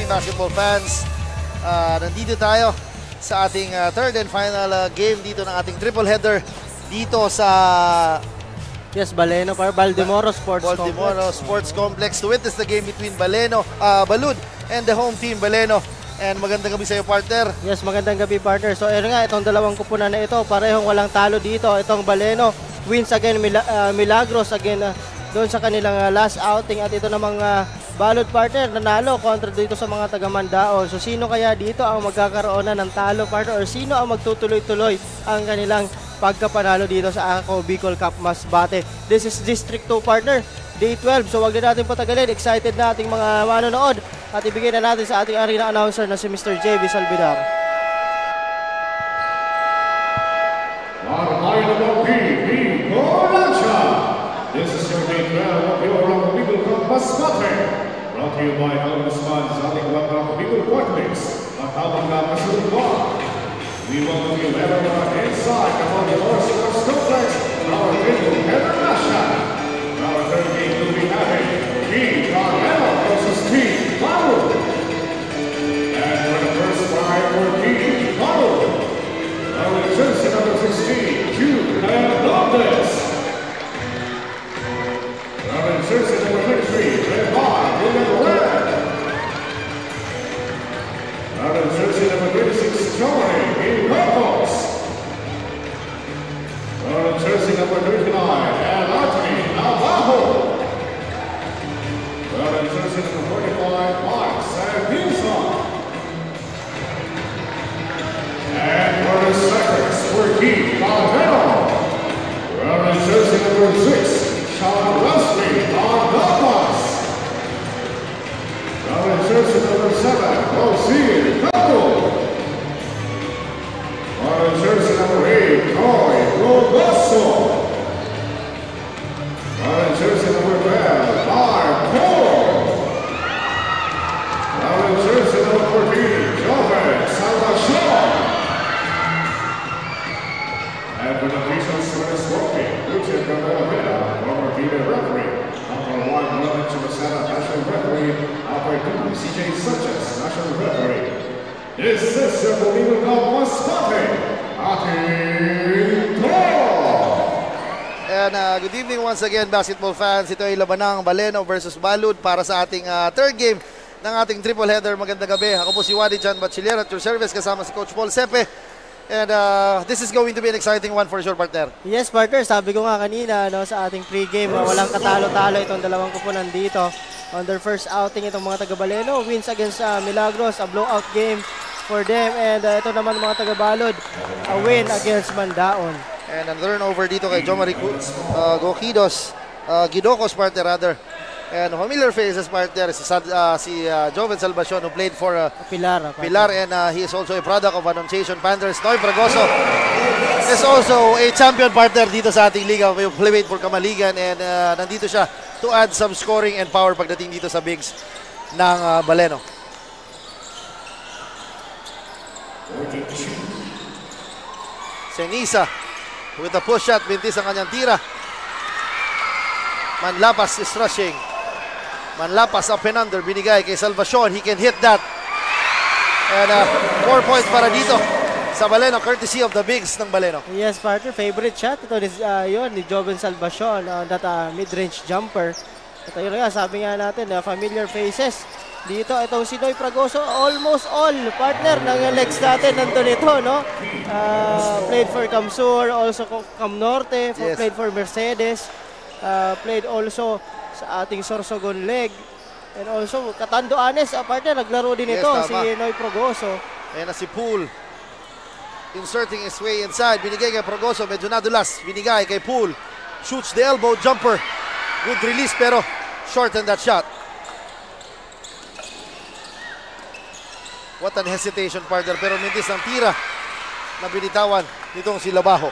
evening, basketball fans. Nandito tayo sa ating third and final game dito ng ating triple header dito sa Baleno, Baldemoro Sports Complex to witness the game between Balud and the home team Baleno. And magandang gabi sa iyo, partner. Yes, magandang gabi, partner. So, itong dalawang kupunan na ito, parehong walang talo dito. Itong Baleno wins again Milagros again doon sa kanilang last outing, at ito namang Balud, partner, nanalo kontra dito sa mga taga Mandaon. So, sino kaya dito ang magkakaroon na ng talo, partner, or sino ang magtutuloy-tuloy ang kanilang pagkapanalo dito sa Ako Bicol Cup Masbate? This is District 2, partner, Day 12. So, wag na natin patagalin. Excited na ating mga manonood. At ibigay na natin sa ating arena announcer na si Mr. JV Salvidar. This is your Day 12 of your Ako Bicol Cup Masbate. Brought to you by Congressman Zalik Ako Bicol Complex at Tabanga Masulba. We welcome you everyone inside the Baldemoro Sports Complex for our triple header matchup. Our third game will be having Team Carmelo versus Team Balud. And for the first five for Team Balud, our jersey number 16, Jude Hernandez. Our jersey number 33, Revan Villanueva. Our jersey number 36, Johnny Ilocos. Our jersey number 39, Anthony Navajo. Our jersey number 45, Mike Sanderson. And for the seconds, for Keith Calvero. Our jersey number 6, Sean Wesley Ardamas. Our jersey number 7, Rosie Capo. Our jersey number 8, Troy Rogoso. Our jersey number 12, Mark Cole. Our jersey number 14, Joven Salvador. And for the officials for this walking, Lucia Cabrera, former female referee. Number 1, Roland Chimasana, national referee. Number 2, CJ Sanchez, national referee. This is your Ako Bicol Cup Masbate. And good evening once again, basketball fans. Ito ay labanang Baleno versus Balud para sa ating third game ng ating triple header. Magandang gabi. Ako po si Wadi John Bachiller at your service kasama si Coach Paul Sepe. And this is going to be an exciting one for sure, partner. Yes, partner. Sabi ko nga kanina sa ating pre-game, walang katalo-talo itong dalawang kupunan dito. On their first outing, itong mga taga-Baleno wins against Milagros, a blowout game for them. And ito naman mga taga-Balud, a win against Mandaon. And a turnover dito kay Jomari Gidocos, partner, rather. And familiar faces, partner, si Joven Salvacion, who played for Pilar, and he is also a product of Annunciation Panthers. Noy Fragoso is also a champion, partner, dito sa ating liga. Played for Kamaligan, and nandito siya to add some scoring and power pagdating dito sa bigs ng Baleno. Senisa with a push shot, bintis ang kanyang tira. Manlapas is rushing. Manlapas up and under, binigay kay Salvacion. He can hit that. And 4 points para dito sa Baleno, courtesy of the bigs ng Baleno. Yes, partner, favorite shot ito ni Joven Salvacion on that mid-range jumper. Ito yun nga, sabi nga natin, familiar faces. Dito, itong si Noy Fragoso, almost all partner ng legs natin nandun ito, no? Played for Camsur, also Cam Norte, yes. Played for Mercedes, played also sa ating Sorsogon leg. And also, Catanduanes, partner, naglaro din ito, yes, si Noy Fragoso. Ayan na si Poole, inserting his way inside, binigay kay Fragoso, medyo nadulas, binigay kay Poole, shoots the elbow jumper, good release pero shorten that shot. What an hesitation, partner, pero mintis ang tira na binitawan nitong si Labajo.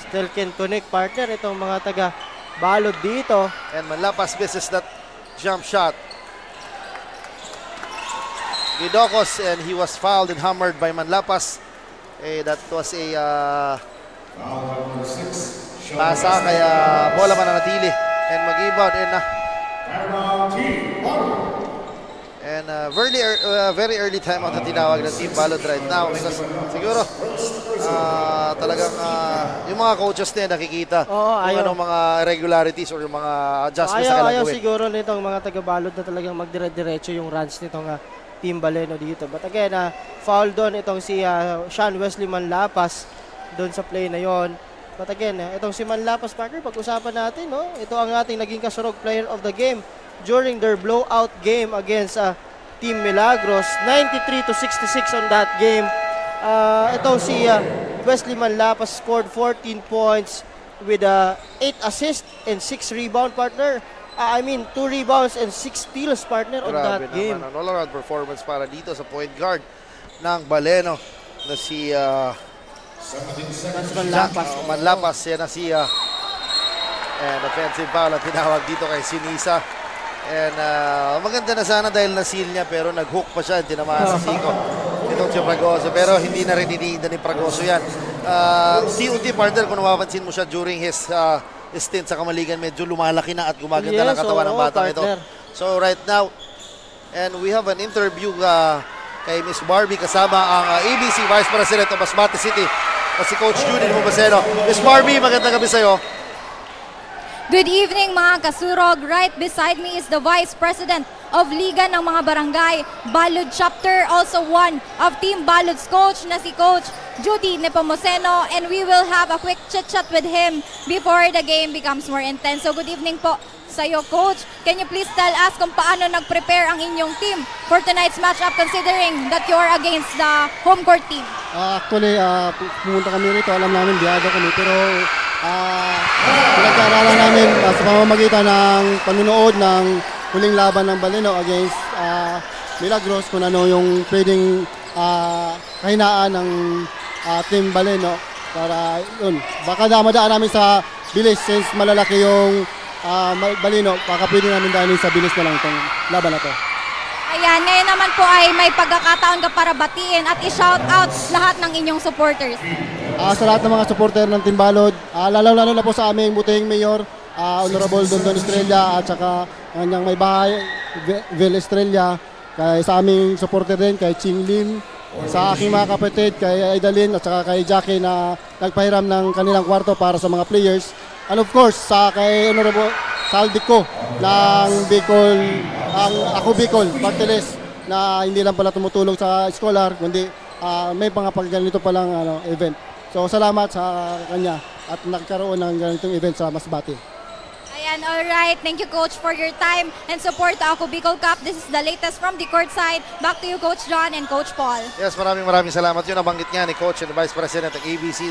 Still can connect, partner, itong mga taga Balud dito. And Manlapas misses that jump shot. Gidocos, and he was fouled and hammered by Manlapas. That was a pasa, kaya bola mananatili and mag-rebound. And And very early time out na tinawag ng Team Balod right now because siguro talagang yung mga coaches na nakikita kung anong mga irregularities or yung mga adjustments na kailangan Ayaw gawin. siguro nitong mga taga-Balod na talagang magdire-diretso yung runs nitong Team Baleno dito. But again, foul doon itong si Sean Wesley Manlapas doon sa play na yon. But again, itong si Manlapas, partner, pag-usapan natin, no? Ito ang ating naging kasurog player of the game during their blowout game against Team Milagros. 93-66 on that game. Itong si Wesley Manlapas scored 14 points with 8 assists and 6 rebound, partner. 2 rebounds and 6 steals, partner, on that game. Grabe naman, all-around performance para dito sa point guard ng Baleno na si Manlapas. Yan na si and offensive foul ang tinawag dito kay Sinisa. And maganda na sana dahil na-seal niya pero nag-hook pa siya, tinamaan sa siko itong si Fragoso, pero hindi na rin iniinda ni Fragoso yan. Unti-unti, partner, kung napapansin mo siya during his stint sa Kamaligan, medyo lumalaki na at gumaganda ng katawan ng batang ito. So right now, and we have an interview kay Miss Barbie kasama ang ABC Vice President of Masbate City na si Coach Judy Mubaseno. Miss Barbie, magandang gabi sa'yo. Good evening mga kasurog. Right beside me is the Vice President of Liga ng mga Barangay Balud Chapter, also one of Team Balud's coach na si Coach Judy Nepomuceno, and we will have a quick chit-chat with him before the game becomes more intense. So good evening po sa iyo, Coach. Can you please tell us kung paano nag-prepare ang inyong team for tonight's matchup considering that you are against the home court team? Actually, pumunta kami rito, alam namin biyado kami, pero pinag-aaralan namin sa pamamagitan ng panunood ng huling laban ng Baleno against Milagros kung ano yung pwedeng kahinaan ng Team Baleno para yun, baka damadaan namin sa bilis since malalaki yung Baleno, baka pwede namin daanin sa bilis na lang itong laban na to. Ayan, ngayon naman po ay may pagkakataon ka para batiin at i-shout out lahat ng inyong supporters. Sa lahat ng mga supporter ng Team Balod, lalo-lalo na po sa aming butihing mayor, Honorable Dondon Estrella at saka kanyang may bahay, Vel Estrella, kay sa aming supporter din, kay Ching Lim, sa aking mga kapatid, kay Aidalin at saka kay Jackie na nagpahiram ng kanilang kwarto para sa mga players. And of course, sa kay Honorable Saldico ng Bicol, ang Ako Bicol, Parteles, na hindi lang pala tumutulong sa scholar, kundi may ganito palang event. So salamat sa kanya at nagkaroon ng ganitong event sa Masbate. Ayan, alright. Thank you, Coach, for your time and support to Ako Bicol Cup. This is the latest from the court side. Back to you, Coach John and Coach Paul. Yes, maraming salamat. Yun, nabanggit nga ni Coach and Vice President ng ABC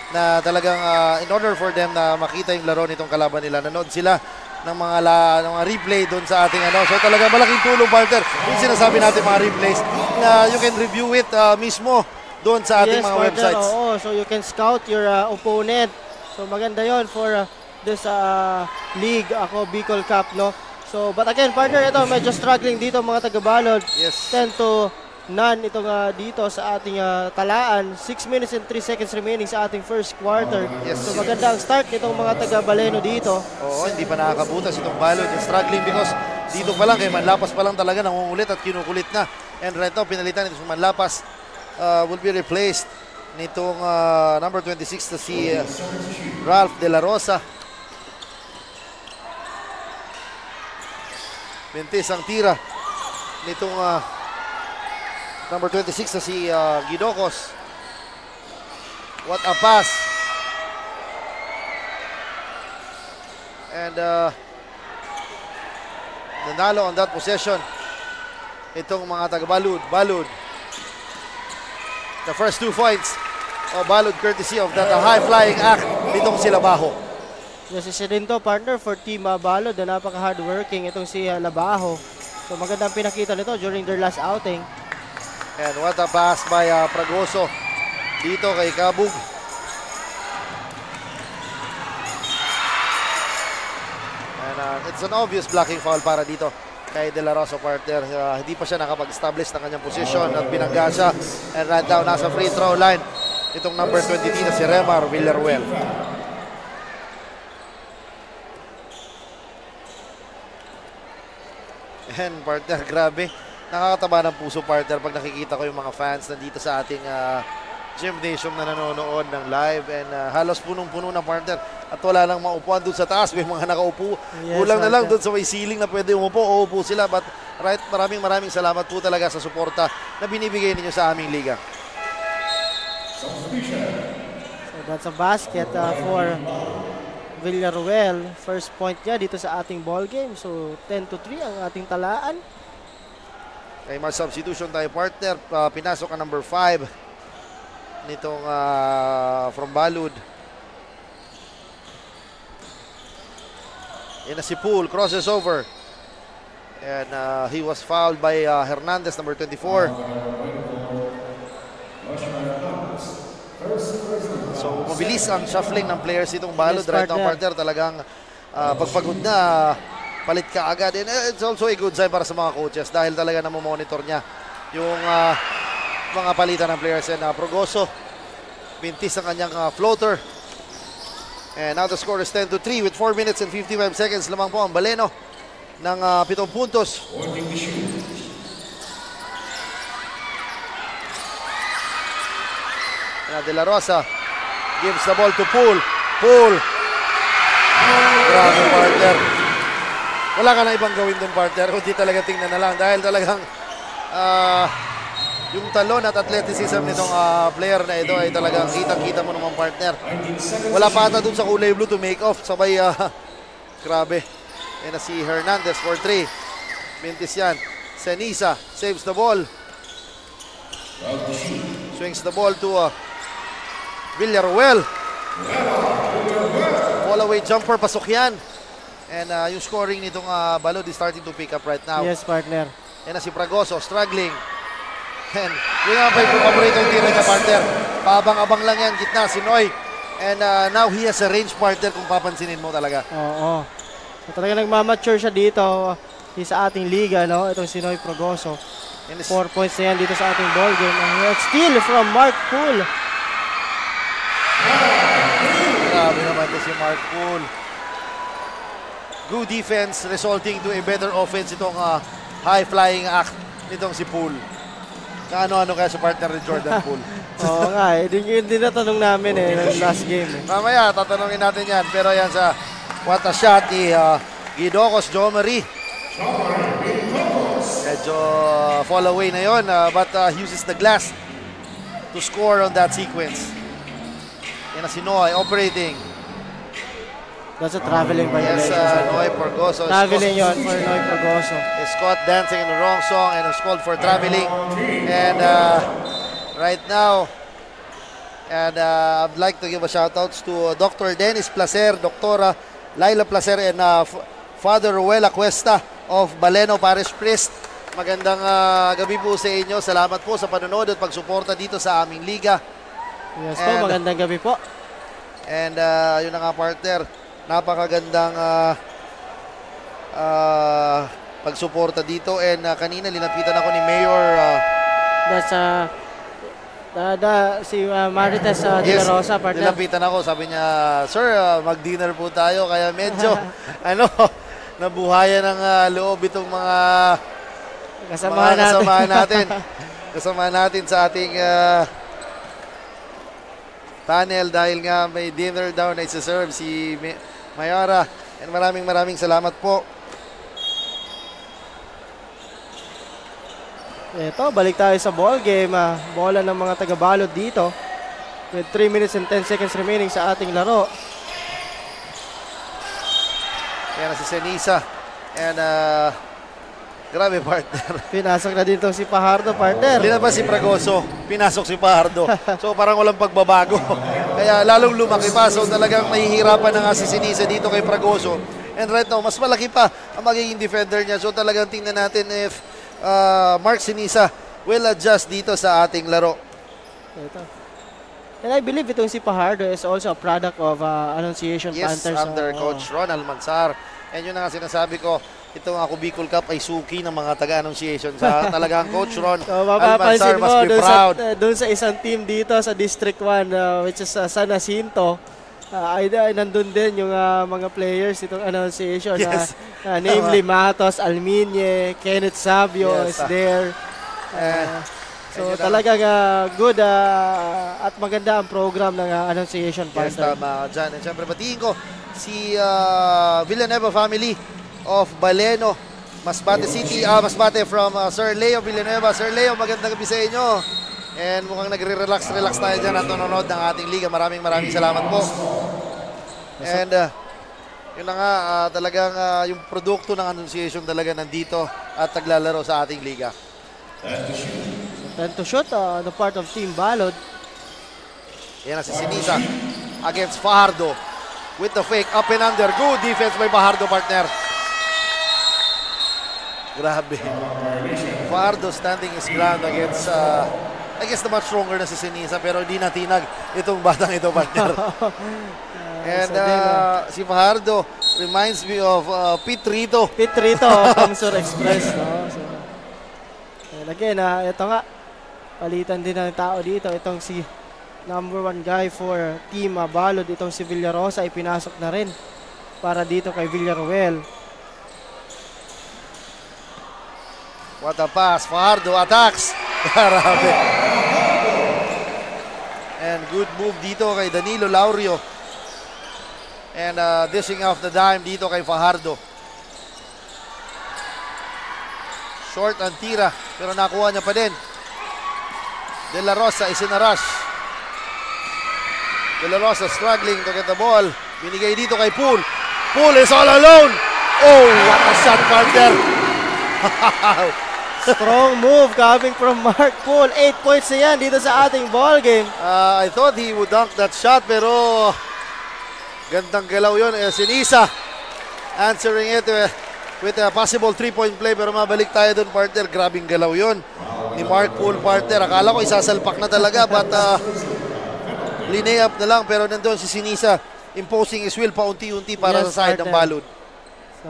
na talagang in order for them na makita yung laro nitong kalaban nila, nanood sila ng mga replay doon sa ating So talagang malaking tulong, partner. Yung sinasabi natin mga replays na you can review it mismo doon sa ating mga websites. Oo, so you can scout your opponent. So maganda yon for this league, Ako Bicol Cup, no? So, but again, partner, ito medyo struggling dito mga taga-Balod. Yes. 10-9 itong dito sa ating talaan. 6 minutes and 3 seconds remaining sa ating first quarter. Yes. So maganda ang start nitong mga taga-Baleno dito. Oo, hindi pa nakakabutas itong Balod. Yung struggling because dito pa lang, kay Manlapas pa lang talaga nangungulit at kinukulit na. And right now, pinalitan ito si Manlapas will be replaced nitong number 26 na si Ralph De La Rosa. Bentis ang tira nitong number 26 na si Gidocos. What a pass. And nanalo on that possession itong mga taga-Balud. The first 2 points of Balud courtesy of that high-flying act nitong si Labajo. Yes, isa din to, partner, for Team Balod na napaka-hardworking itong si Labajo. So magandang pinakita nito during their last outing. And what a pass by Fragoso dito kay Kabug. And it's an obvious blocking foul para dito kay De La Rosa, partner. Hindi pa siya nakapag-establish ng kanyang position at binangga siya. And right now, nasa free throw line itong number 23 na si Remar Villaruel. And partner, grabe. nakakataba ng puso, partner, pag nakikita ko yung mga fans nandito sa ating gymnasium na nanonood ng live, and halos punong-puno na, partner, at wala lang maupuan doon sa taas. May mga nakaupo. Yes, Kulang na lang partner. doon sa may ceiling na pwede umupo. Uupo sila. But right, maraming salamat po talaga sa suporta na binibigay ninyo sa aming liga. So that's a basket for Villaruel. First point niya dito sa ating ball game. So 10-3 ang ating talaan. May mga substitution tayo, partner. Pinasok ang number 5 nitong from Balud. Yan na si Poole, crosses over. And he was fouled by Hernandez, number 24. So mabilis ang shuffling ng players itong Balud. Yes, Right now, partner. partner, talagang pagpagod na, palit ka agad. And it's also a good sign para sa mga coaches dahil talaga namomonitor niya yung mga palitan ng players. And Progoso, bintis ang kanyang floater. And now the score is 10-3 with 4 minutes and 55 seconds lamang po ang Baleno ng 7 puntos. De La Rosa gives the ball to Poole. Poole. Grabe, partner. Wala ka na ibang gawin dun, partner, kundi talaga tingnan na lang dahil talagang yung talon at athleticism nitong player na ito ay talagang kitang-kita mo naman, partner. Wala pa ata dun sa kulay blue to make off. Sabay, grabe. Yan na si Hernandez for 3. Mintis yan. Senisa saves the ball. Swings the ball to Villaruel. Fall away jumper, pasok yan. And yung scoring nitong Balud is starting to pick up right now. Yes, partner. Yan na si Fragoso, struggling. And yun nga pa yung paboritong tira niya, partner. Paabang-abang lang yan, gitna, si Noy. And now he has a range, partner, kung papansinin mo talaga. Oo. So talaga nagmamature siya dito sa ating liga, no? Itong si Noy Fragoso. 4 points na yan dito sa ating ball game. And steal from Mark Poole. Grabe naman ito si Mark Poole. Good defense resulting to a better offense itong high-flying act nitong si Poole. Kaano-ano kaya sa partner ni Jordan Poole? Oo nga, yun din natanong namin ng last game. Mamaya, tatanungin natin yan. Pero yan sa what a shot ni Guidocos Jomari. Medyo fall away na yun, but uses the glass to score on that sequence. Yan na si Noy operating. That's a traveling Yes, violation. Noy Porgoso. Traveling yon for Noy Fragoso. Is caught dancing in the wrong song and was called for traveling. And right now, and I'd like to give a shout outs to Dr. Dennis Placer, Dr. Laila Placer, and Father Ruela Cuesta of Baleno Parish Priest. Magandang gabi po sa inyo. Salamat po sa panonood at pagsuporta dito sa aming liga. Yes po, magandang gabi po. And yun na nga, partner, napakagandang pagsuporta dito. And kanina linapitan ako ni Mayor That's si Marites De La Rosa, partner. Nilapitan ako, sabi niya, sir, mag-dinner po tayo, kaya medyo nabuhayan ng loob itong mga kasamahan natin. Kasamahan natin sa ating panel dahil nga may dinner daw na isa-serve si Mayara. And maraming salamat po. Ito, balik tayo sa ball game. Bola ng mga taga-Balud dito. With 3 minutes and 10 seconds remaining sa ating laro. Yan na si Senisa. And grabe, partner. Pinasok na dito si Pajardo, partner. Hindi na ba si Fragoso? Pinasok si Pajardo. So parang walang pagbabago. Kaya lalong lumaki pa. So talagang mahihirapan na nga si Senisa dito kay Fragoso. And right now, mas malaki pa ang magiging defender niya. So talagang tingnan natin if Mark Senisa will adjust dito sa ating laro. Ito. And I believe itong si Pajardo is also a product of Annunciation Yes, Panthers. under Coach Ronald Mansar. And yun na nga sinasabi ko, itong ako Bicol Cup ay suki ng mga taga-annunciation sa talagang Coach Ron So, Almanzar mapapansin mo must be proud. doon sa isang team dito sa District 1 which is San Jacinto. ay nandun din yung mga players itong annunciation. Yes. Namely Matos, Alminye, Kenneth Sabio Yes, is there. So talagang good at maganda ang program ng annunciation Yes, partner. tama ka dyan. And syempre, batiin ko si Villanueva family of Baleno, Masbate City, Masbate from Sir Leo Villanueva. Sir Leo, magandang gabi sa inyo. And mukhang nagre-relax tayo dyan at nanonood ng ating liga. Maraming salamat po. And yun na nga, talagang yung produkto ng Annunciation talaga nandito at naglalaro sa ating liga. 10 to shoot on the part of Team Balod. Yan na si Sinisa against Fajardo with the fake up and under. Good defense by Fajardo, partner. Grabe. Fajardo standing his ground against I guess the much stronger na si Sinisa, pero hindi natinag itong batang ito, partner. And si Fajardo reminds me of Pete Rito. Pete Rito, Kamsur Express. No? So, and again, ito nga, palitan din ng tao dito. Itong si number 1 guy for Team Balod, itong si Villarosa, ipinasok na rin para dito kay Villaruel. What a pass. Fajardo attacks. Grabe. And good move dito kay Danilo Laurio. And dishing off the dime dito kay Fajardo. Short ang tira, pero nakuha niya pa din. De La Rosa is in a rush. De La Rosa struggling to get the ball. Binigay dito kay Poole. Poole is all alone. Oh, what a shot, partner. Strong move coming from Mark Poole. 8 points na yan dito sa ating ball game. I thought he would dunk that shot, pero gandang galaw yun. Sinisa answering it with a possible 3-point play, pero mabalik tayo dun, partner. Grabing galaw yun ni Mark Poole, partner. Akala ko isasalpak na talaga, but linay up na lang, pero nandun si Sinisa imposing his will paunti-unti para sa side ng Balod. So,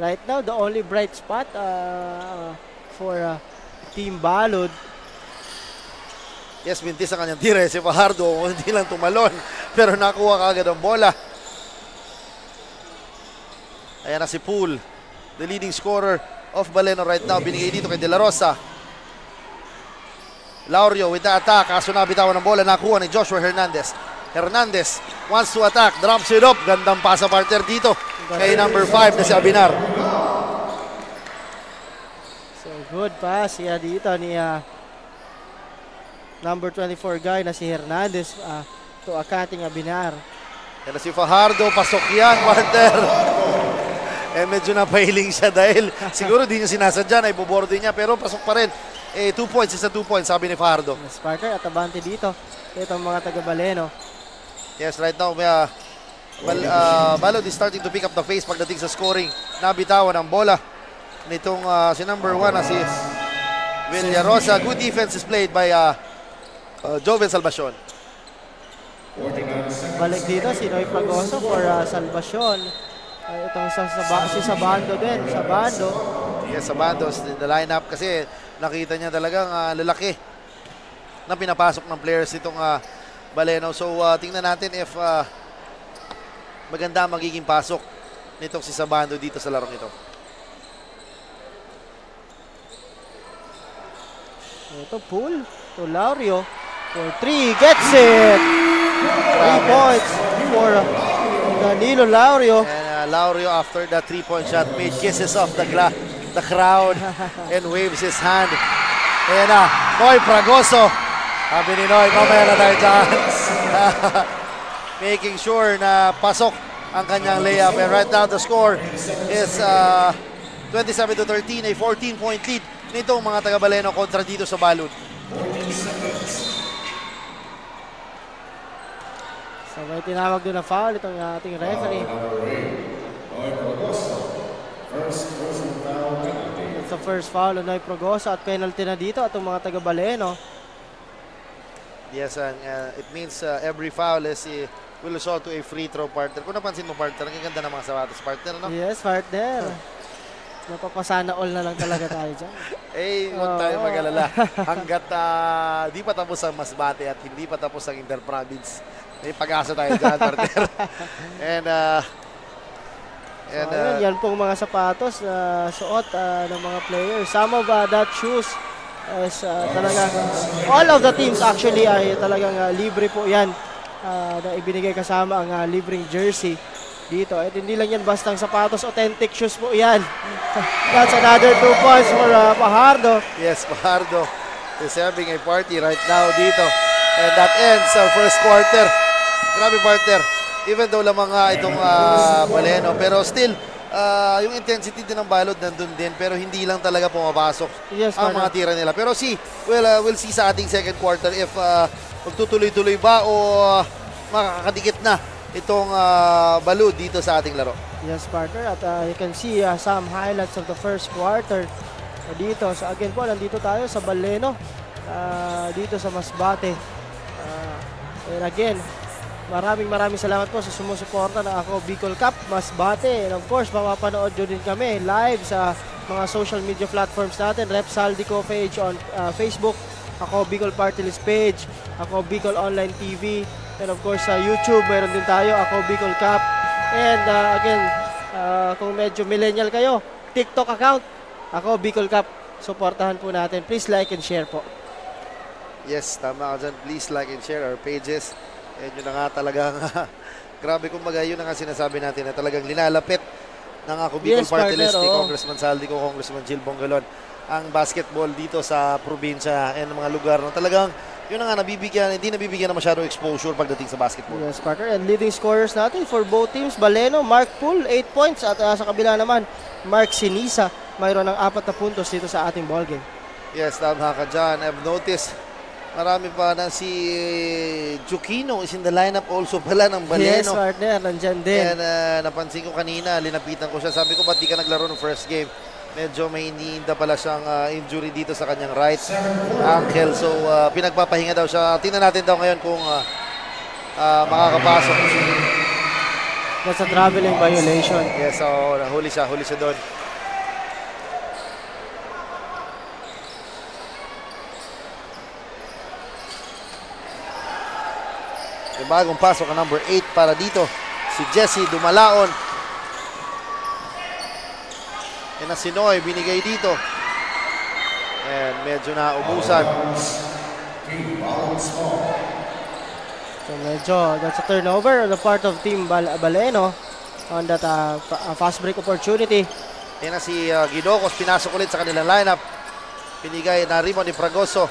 right now, the only bright spot for Team Balod. Yes, mintis ang kanyang tira. Si Fajardo, hindi lang tumalon, pero nakuha kaagad ang bola. Ayan na si Poole, the leading scorer of Baleno right now. Binigay dito kay De La Rosa. Laurio with the attack. Kaso nabitawan ng bola, nakuha ni Joshua Hernandez. Hernandez wants to attack, drops it up. Gandang pasa, partner, dito kay number 5 na si Abinar. So good pass dito ni number 24 guy na si Hernandez to Akating Abinar. Yan na si Fajardo, pasok yan, partner. Medyo napahiling siya dahil siguro di niya sinasadya na iboborde niya, pero pasok pa rin. 2 points, isa 2 points, sabi ni Fajardo. Yes, partner, at abante dito. Ito ang mga taga-Baleno. Yes, right now, Balod is starting to pick up the pace pagdating sa scoring. Nabitawan ang bola nitong si number 1 na si Villarosa. Good defense is played by Joven Salvacion. Balik dito si Noy Fragoso for Salvacion. Itong si Sabando din, Sabando. Yes, Sabando in the lineup kasi nakita niya talagang lalaki na pinapasok ng players itong Baleno. So tingnan natin if maganda magiging pasok nitong si Sabando dito sa larong ito. Ito Poole to Laurio for 3, gets it! 3 points for Danilo Laurio. And Laurio, after that 3-point shot, made kisses off the crowd and waves his hand. Ayan na, Noy Fragoso. Sabi ni Noy, mamaya na tayo dyan. Making sure na pasok ang kanyang layup. And right now, the score is 27-13, a 14-point lead nitong mga taga-Baleno kontra dito sa Balod. So may tinawag doon na foul itong ating referee. It's the first foul on Noy Fragoso at penalty na dito atong mga taga-Baleno. Yes, and it means every foul is will result to a free throw, partner. Kung napansin mo, partner, ang ganda ng mga sapatos, partner, no? Yes, partner. Napapasana all na lang talaga tayo dyan. Huwag tayo mag-alala. Hanggat di pa tapos ang Masbate at hindi pa tapos ang Interprovince May pag-asa tayo dyan, partner. And, yan pong mga sapatos na suot ng mga players. Some of that shoes is talagang, all of the teams actually ay talagang libre po yan na ibinigay kasama ang libreng jersey dito. At hindi lang yan bastang sapatos, authentic shoes po yan. That's another 2 points for Fajardo. Yes, Fajardo is having a party right now dito. And that ends our first quarter. Grabe, partner. Even though lamang itong Baleno, pero still, yung intensity din ng balod nandun din, pero hindi lang talaga pumapasok ang mga tira nila. Pero we'll see sa ating second quarter if magtutuloy-tuloy ba o makakadikit na itong balud dito sa ating laro. Yes, partner. At you can see some highlights of the first quarter dito. So again po, nandito tayo sa Baleno, dito sa Masbate. And again, maraming salamat po sa sumusuporta na ako Bicol Cup Masbate. And of course, mapapanood nyo din kami live sa mga social media platforms natin. Rep Saldico page on Facebook, ako Bicol Party List page, ako Bicol Online TV, and of course sa YouTube meron din tayo, ako Bicol Cup. And again, kung medyo millennial kayo, TikTok account, ako Bicol Cup. Suportahan po natin. Please like and share po. Yes, tama ka dyan. Please like and share our pages. And yun na nga talagang grabe, kumbaga yun na nga sinasabi natin na talagang linalapit ng ako Bicol Party List ni Congressman Saldico, Congressman Jill Bongalon ang basketball dito sa probinsya and mga lugar na talagang yun na nga hindi nabibigyan na masyadong exposure pagdating sa basketball. Yes, partner. And leading scorers natin for both teams, Baleno, Mark Poole, 8 points. At sa kabila naman, Mark Sinisa, mayroon ng 4 na puntos dito sa ating ballgame. Yes, tama ka dyan. I've noticed marami pa na si Jukino is in the lineup also pala ng Baleno. Yes, partner. Nandyan din. And napansin ko kanina, linapitan ko siya. Sabi ko, ba't di ka naglaro ng first game? Medyo may iniinda pala siyang injury dito sa kanyang right ankle. So, pinagpapahinga daw siya. Tingnan natin daw ngayon kung makakapasok. That's a traveling violation. Yes, so huli siya doon. Yung bagong pasok ang number 8 para dito, si Jesse Dumalaon. And na si Noy binigay dito. And medyo naubusan. So medyo, that's a turnover on the part of Team Baleno on that fast break opportunity. Yan na si Guidocos, pinasok ulit sa kanilang lineup. Pinigay na rebound ni Fragoso.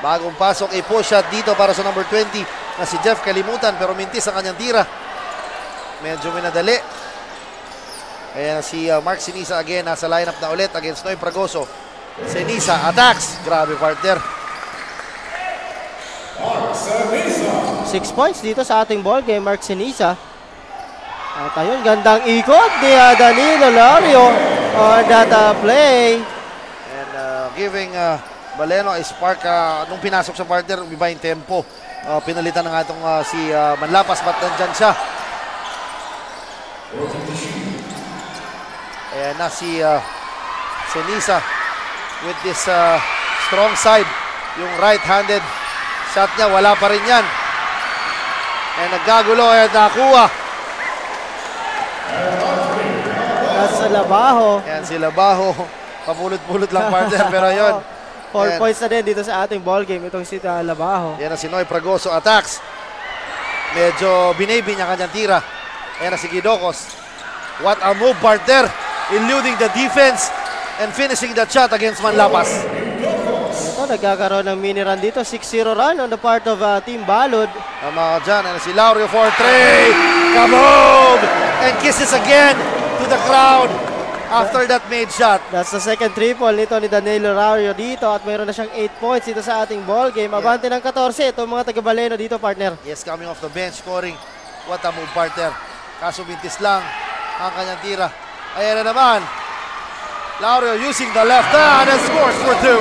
Bagong pasok, a push shot dito para sa number 20 na si Jeff Kalimutan, pero mintis ang kanyang tira. Medyo minadali. Ayan si Mark Sinisa again, nasa lineup na ulit against Noy Fragoso. Sinisa attacks. Grabe, partner. 6 points dito sa ating ball game, Mark Sinisa. At ayun, gandang ikot ni Danilo Lario on that play. And giving Baleno a spark. Nung pinasok sa partner, umiba yung tempo. Pinalitan na nga itong si Manlapas, but nandyan siya. Ayan na si Sinisa with this strong side. Yung right-handed shot niya, wala pa rin yan. And nagkagulo, ayan nakuha. That's Labajo. Ayan si Labajo. Papulot-pulot lang, partner, pero yun. 4 points na din dito sa ating ball game, itong si Labajo. Yan na si Noy Fragoso, attacks. Medyo binaby niya kanyang tira. Yan na si Guidocos. What a move, partner. Eluding the defense and finishing that shot against Manlapas. Ito, nagkakaroon ng mini run dito. 6-0 run on the part of Team Balod. Tama ka dyan. Yan na si Laurio for 3. Kaboom! And kisses again to the crowd after that made shot. That's the second triple nito ni Danilo Lario dito at mayroon na siyang 8 points dito sa ating ball game. Abante ng 14 itong mga taga-Baleno dito, partner. Yes, coming off the bench, scoring. What a move, partner. Kaso bintis lang ang kanyang tira. Ayan na naman. Laurio using the left hand and scores for 2.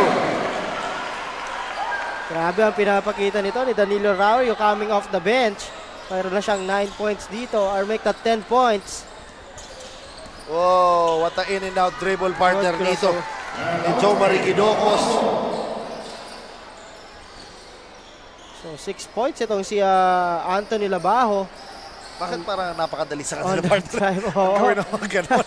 Grabe ang pinapakita nito ni Danilo Lario coming off the bench. Mayroon na siyang 9 points dito or make that 10 points. Whoa, what a in and out dribble, partner nito ni Joe Marie Guidocos. So So 6 points itong si Anthony Labajo. Bakit parang napakadali sa On kanila, the partner? drive, oo. Gawin ako ganun.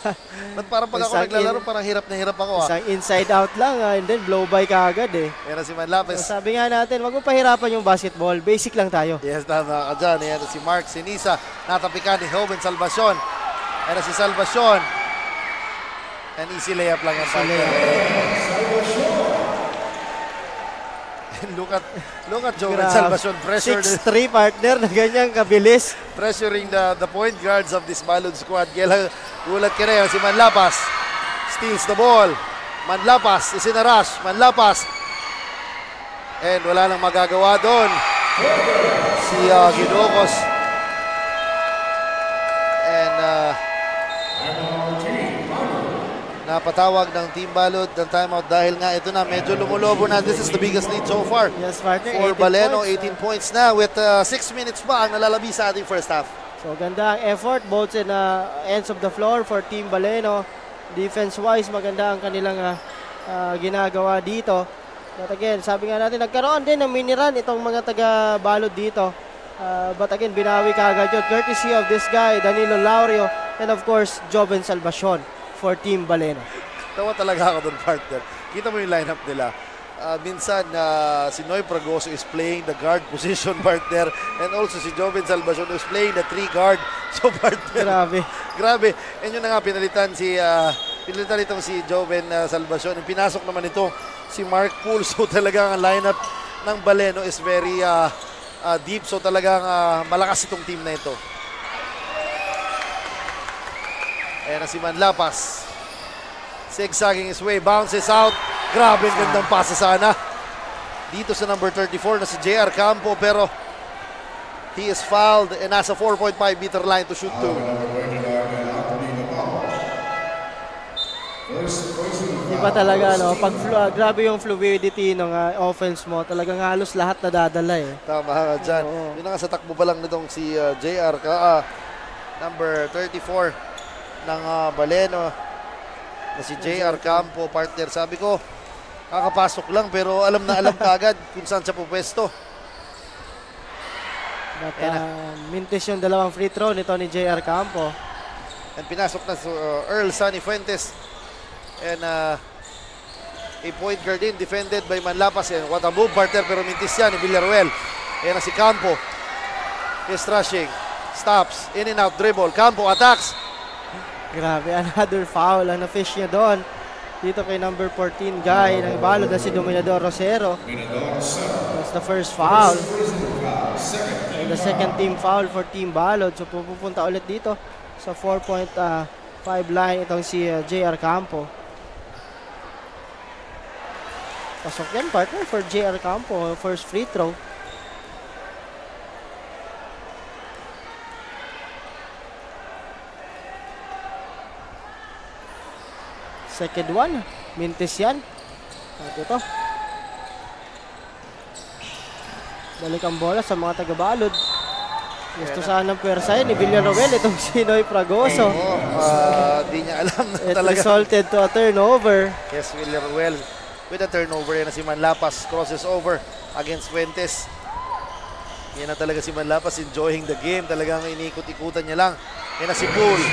Ba't parang pag ako Isang naglalaro, parang hirap na hirap ako. Isang inside out lang and then blow by kaagad eh. Yan na si Manlapes. So, sabi nga natin, wag mo pahirapan yung basketball. Basic lang tayo. Yes, tama ka dyan. Yan na si Mark Sinisa. Natapikan ni Joven Salvacion. Yan na si Salvacion. And easy layup lang yan, partner. Look at Joven Salvacion pressure 6'3" partner na ganyang kabilis. pressuring the point guards of this Balud squad. Kaya gulat ka na yan. Si Manlapas steals the ball. Manlapas is in a rush. Manlapas. And wala nang magagawa doon. Si Ginocos. And napatawag ng Team Balud ng timeout dahil nga ito na medyo lumulobo na. This is the biggest lead so far. Yes, partner. For 18 Baleno, points. 18 points na with 6 minutes pa ang nalalabi sa ating first half. So ganda ang effort both in ends of the floor for Team Baleno. Defense-wise, maganda ang kanilang ginagawa dito. But again, sabi nga natin, nagkaroon din ng mini-run itong mga taga-Balod dito. But again, binawi kaagad yun. Courtesy of this guy, Danilo Laurio, and of course, Joven Salvacion for Team Baleno. Tawa talaga ako doon, partner. Kita mo yung lineup nila. Minsan, si Noy Fragoso is playing the guard position, partner. And also si Joven Salvacion is playing the 3 guard. So, partner. Grabe. And yun na nga, pinalitan itong si Joven Salvacion. And pinasok naman ito si Mark Poole. So, talagang ang lineup ng Baleno is very deep. So, talagang malakas itong team na ito. Ayan na si Manlapas. Zigzagging his way, bounces out. Grabe, gandang pasa sana. Dito sa number 34 na si JR Campo, pero he is fouled and has a 4.5 meter line to shoot to. Iba talaga, no? Pag grabe yung fluidity ng offense mo, talagang halos lahat nadadala eh. Tama ka dyan. Yun na nga sa takbo pa lang nitong si JR, number 34 ng Baleno na si JR Campo, partner. Sabi ko, kakapasok lang pero alam na alam kaagad kung saan siya pupwesto. But mintis yung dalawang free throw nito ni JR Campo. And pinasok na Earl Sunny Fuentes. And a point guard in, defended by Manlapas. And what a move, partner, pero mintis yan ni Villaruel. Ayan na si Campo. He's rushing. Stops. In and out dribble. Campo attacks. Grabe, another foul. Ang na-fish niya doon. Dito kay number 14 guy ng Balod na si Dominador Rosero. That's the first foul. And the second team foul for Team Balod. So pupunta ulit dito sa 4.5 line itong si JR Campo. Pasok yan, partner, for JR Campo. First free throw. Second one, mintis yan. At ito. Balik ang bola sa mga taga-Balod. Gusto sanang pwersahin ni Villaruel itong si Noy Fragoso. Di niya alam na It talaga. resulted to a turnover. Yes, Villaruel with a turnover. Yan na si Manlapas. Crosses over against Fuentes. Yan na talaga si Manlapas, enjoying the game. Talagang iniikot-ikutan niya lang. Yan na si Poole.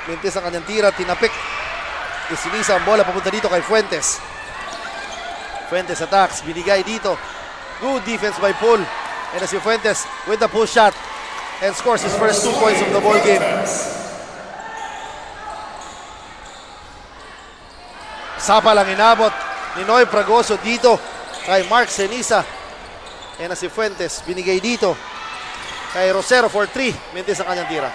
Mintis ang kanyang tira, tinapik. Isinisa ang bola, papunta dito kay Fuentes. Fuentes attacks, binigay dito. Good defense by Poole. And as si Fuentes with the push shot and scores his first 2 points of the ball game. Sapa lang inabot ni Noy Fragoso dito kay Mark Senisa. And as si Fuentes, binigay dito kay Rosero for 3. Mintis ang kanyang tira.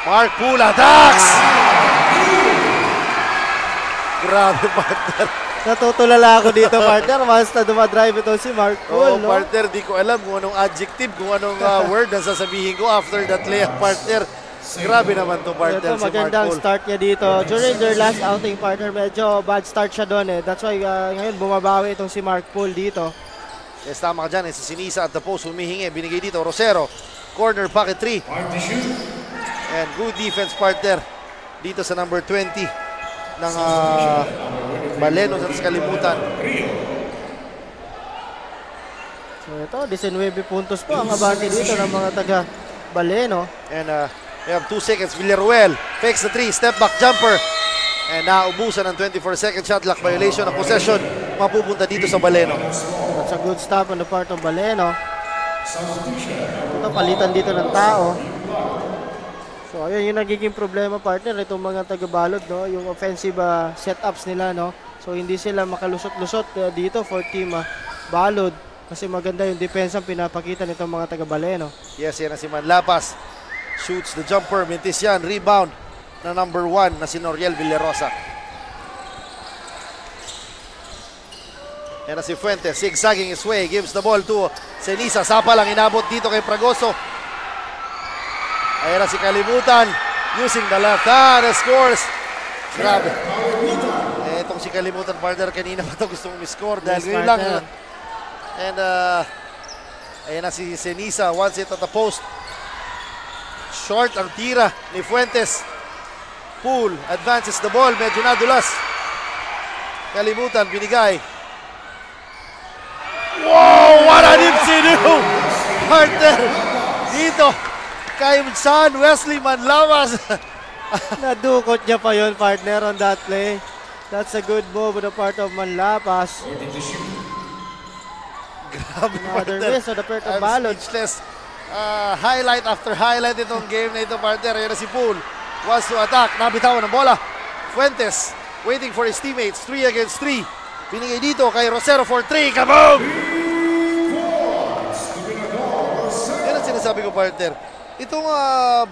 Mark Poole attacks! Grabe, partner. Natutulala ako dito, partner. Once na dumadrive ito si Mark Poole, no? Partner, di ko alam kung anong adjective, kung anong word na sasabihin ko after that layup, partner. Grabe naman to, partner, Ito, si Mark magandang Poole. start niya dito. During their last outing, partner, medyo bad start siya doon eh. That's why ngayon bumabawi itong si Mark Poole dito. Yes, tama ka dyan. Sa Sinisa at the post, humihingi. Binigay dito, Rosero. Corner, pocket 3. And good defense, partner. Dito sa number 20 ng Baleno sa kalimutan. So ito, 19 puntos po ang abante dito ng mga taga Baleno. And we have 2 seconds. Villaruel fakes the 3, step back jumper. And naubusan ng 24-second shot clock violation ng possession. Mapupunta dito sa Baleno. That's a good stop on the part of Baleno. Ito, palitan dito ng tao. So ayun yung nagiging problema, partner, itong mga taga-balod, no? Yung offensive setups nila, no? So hindi sila makalusot-lusot dito for team balod. Kasi maganda yung depensa ang pinapakita nitong mga taga-Baleno. Yes, yan na si Manlapas. Shoots the jumper. Mintis yan. Rebound na number 1 na si Noriel Villarosa. Yan na si Fuentes. Zigzagging his way. Gives the ball to Senisa. Sapa lang inabot dito kay Fragoso. Ayan na si Kalimutan. Using the left hand. Scores. Grabe. Itong si Kalimutan, partner, kanina pa ito gusto mong score. Dahil ngayon lang. And ayan na si Senisa. Wants it at the post. Short ang tira ni Fuentes. Pool advances the ball. Medyo nadulas. Kalimutan, binigay. Wow! What a dipsy do! Partner, dito kay Sean Wesley Manlapas. Nadukot niya pa yon, partner, on that play. That's a good move on the part of Manlapas. Grabe, Another partner. miss on the part of I'm Balod. speechless. Highlight after highlight itong game na ito, partner. Ayan na si Pool. Wants to attack. Nabitawan ng bola. Fuentes waiting for his teammates. 3 against 3. Binigay dito kay Rosero for 3. Kaboom! Yan ang sinasabi ko, partner. Itong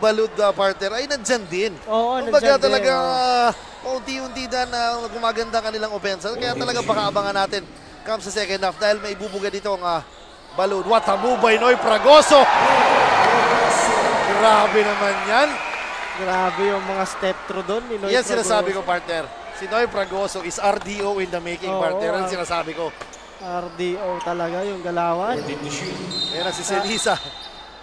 Balud, partner, ay nandyan din. Oo, kumbaga nandyan din, talaga unti-unti na gumaganda kanilang opensa. Kaya talaga baka abangan natin come sa second half dahil may ibubuga dito ang Balud. What a move by Noy Fragoso! Grabe naman yan. Grabe yung mga step through doon ni Noy Yan Fragoso. sinasabi ko, partner. Si Noy Fragoso is RDO in the making, partner. Yan sinasabi ko. RDO talaga yung galawan. Ayan na si Senisa.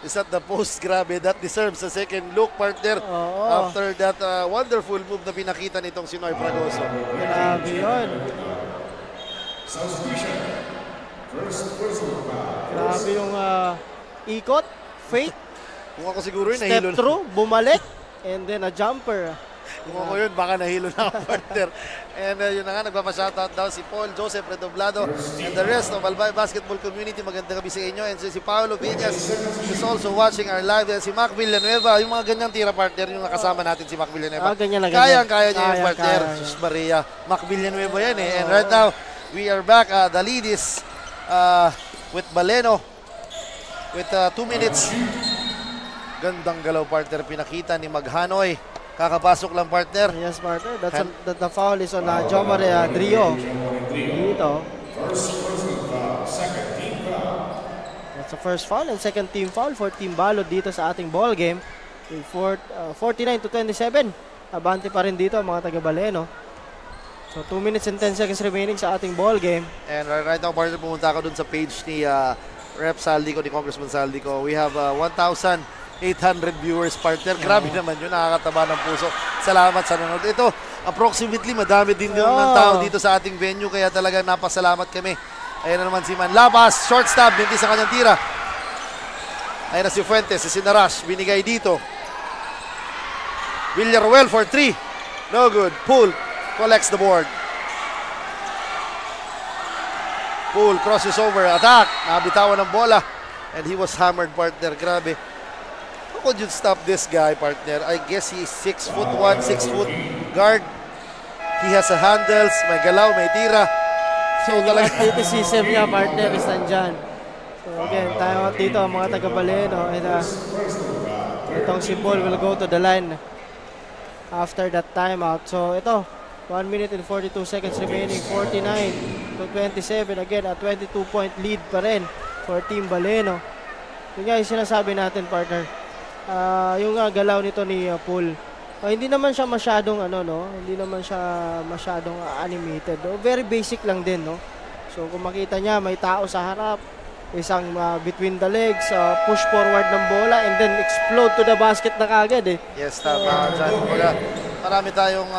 Is at the post. Grabe, that deserves a second look, partner. After that wonderful move na pinakita nitong si Noy Fragoso. Grabe yun. Grabe yung ikot, fake, Kung ako siguro yun, step nahilo na. through, bumalik, and then a jumper. Kung ako yun, baka nahilo na ako, partner. And yun na nga, nagpapashoutout daw si Paul Joseph Redoblado and the rest of Albay Basketball Community. Magandang gabi sa inyo. And si Paolo Viñas is also watching our live. And si Mac Villanueva, yung mga ganyang tira, partner, yung kasama natin si Mac Villanueva. Ganyan na ganyan. Kaya niya yung partner. Sus Maria, Mac Villanueva yan eh. And right now, we are back. The lead is with Baleno with 2 minutes. Gandang galaw, partner, pinakita ni Maghanoy. Kakapasok lang, partner. Yes, partner. The foul is on Jomare Drio. Dito. That's the first foul and second team foul for Team Balod dito sa ating ball game. 49-27. Abante pa rin dito ang mga taga-Baleno. So 2 minutes and 10 seconds remaining sa ating ball game. And right now, partner, pumunta ako dun sa page ni Rep Saldico, ni Congressman Saldico. We have 1,800 viewers, partner. Grabe naman yun, nakakataba ng puso. Salamat sa nanonood. Ito, approximately, madami din ng tao dito sa ating venue, kaya talaga napasalamat kami. Ayan na naman si Manlapas, short stop, hindi sa kanyang tira. Ayan na si Fuentes, si Sinarash, binigay dito. Villaruel for 3. No good. Pool collects the board. Pool crosses over, attack. Nabitawan ng bola. And he was hammered, partner. Grabe. How could you stop this guy, partner? I guess he's 6'1", 6' guard. He has a handles, may galaw, may tira. So talaga. Athleticism niya, partner, is nandyan. So again, tayo dito ang mga taga-Baleno. And itong si Paul will go to the line after that timeout. So ito, 1 minute and 42 seconds remaining, 49-27. Again, a 22-point lead pa rin for Team Baleno. Yung nga yung sinasabi natin, partner. Yung galaw nito ni Paul. Hindi naman siya masyadong hindi naman siya masyadong animated. Very basic lang din, no. So kung makita niya may tao sa harap, isang between the legs, push forward ng bola, and then explode to the basket na kagad eh. Yes, tama. Kumbaga, marami tayong,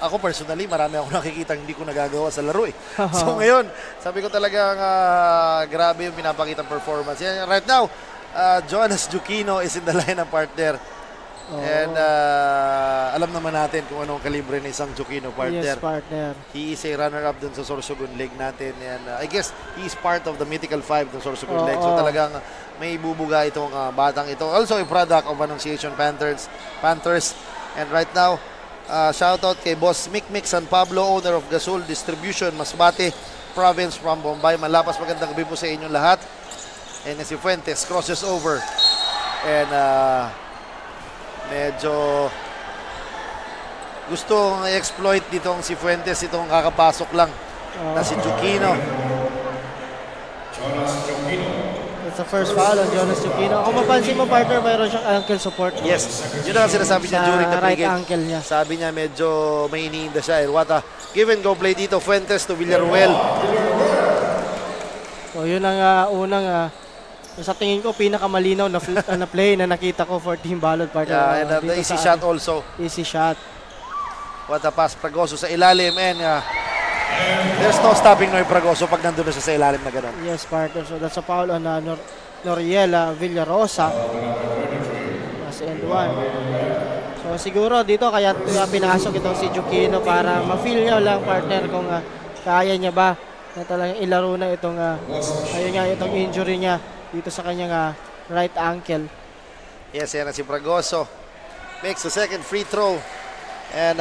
ako personally, marami akong nakikita hindi ko nagagawa sa laro eh. So ngayon, sabi ko talagang grabe yung pinapakitang performance. Yan, right now, Jonas Jukino is in the line ng partner. And alam naman natin kung anong kalibre ng isang Jukino partner. Yes, partner. He is a runner-up dun sa Sorsogon League natin. And I guess he is part of the Mythical 5 ng Sorsogon League. So talagang may bubuga itong batang ito. Also a product of Annunciation Panthers. And right now, shoutout kay Boss Mick San Pablo, owner of Gasol Distribution, Masbate Province from Bombay. Malapas, magandang gabi po sa inyong lahat. And si Fuentes crosses over. And medyo gustong i-exploit ditong si Fuentes, itong kakapasok lang na si Jukino. It's the first foul on Jonas Jukino. Kung mapansin mo, partner, mayroon siyang ankle support. Yes, yun ang sinasabi niya during the right pregame. ankle niya. Sabi niya medyo may iniinda siya. What a give and go play dito, Fuentes to Villaruel. So yun ang unang sa tingin ko pinakamalinaw na play na nakita ko for Team Balod, partner. Yeah, and the easy shot also. Easy shot. What a pass, Fragoso sa ilalim, and there's no stopping Noy Fragoso pag nandun na siya sa ilalim na gano'n. Yes, partner. So that's a foul on Noriela Villarosa. That's end one. So siguro dito kaya pinasok itong si Jukino para ma-feel niya lang, partner, kung kaya niya ba na talagang ilaro na itong ayun nga, itong injury niya dito sa kanyang right ankle. Yes, yan na si Fragoso. Makes the second free throw. And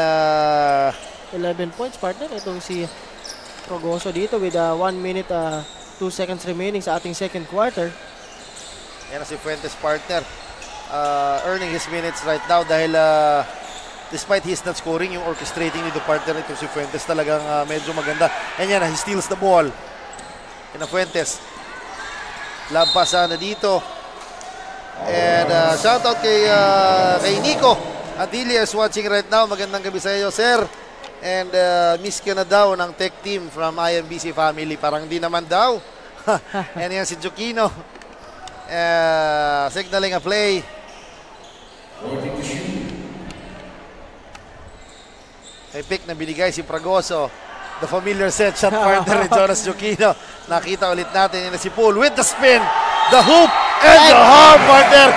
11 points, partner. Itong si Fragoso dito with 1 minute 2 seconds remaining sa ating second quarter. Yan na si Fuentes, partner. Earning his minutes right now dahil despite he's not scoring, yung orchestrating nito partner ito si Fuentes talagang medyo maganda. And yan, he steals the ball. Yan na Fuentes. Lampasan na dito. And shoutout kay Nico Adilia is watching right now. Magandang gabi sa iyo, sir. And miss ka na daw ng tech team from IMBC family. Parang di naman daw. And yan si Jukino. Signaling a play. May pick na binigay si Fragoso. The familiar set shot partner ni Jonas Jukino. Nakita ulit natin yun si Paul with the spin, the hoop, and the hard partner.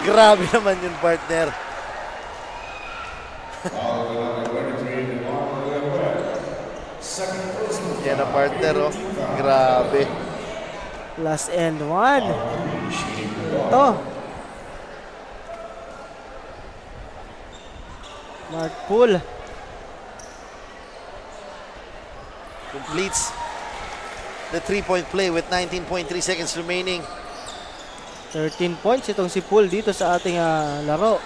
Grabe naman yun, partner. Yan na, partner, oh. Grabe. Last and one. Ito. Mark Poole. Completes the 3-point play with 19.3 seconds remaining. 13 points itong si Poole dito sa ating laro.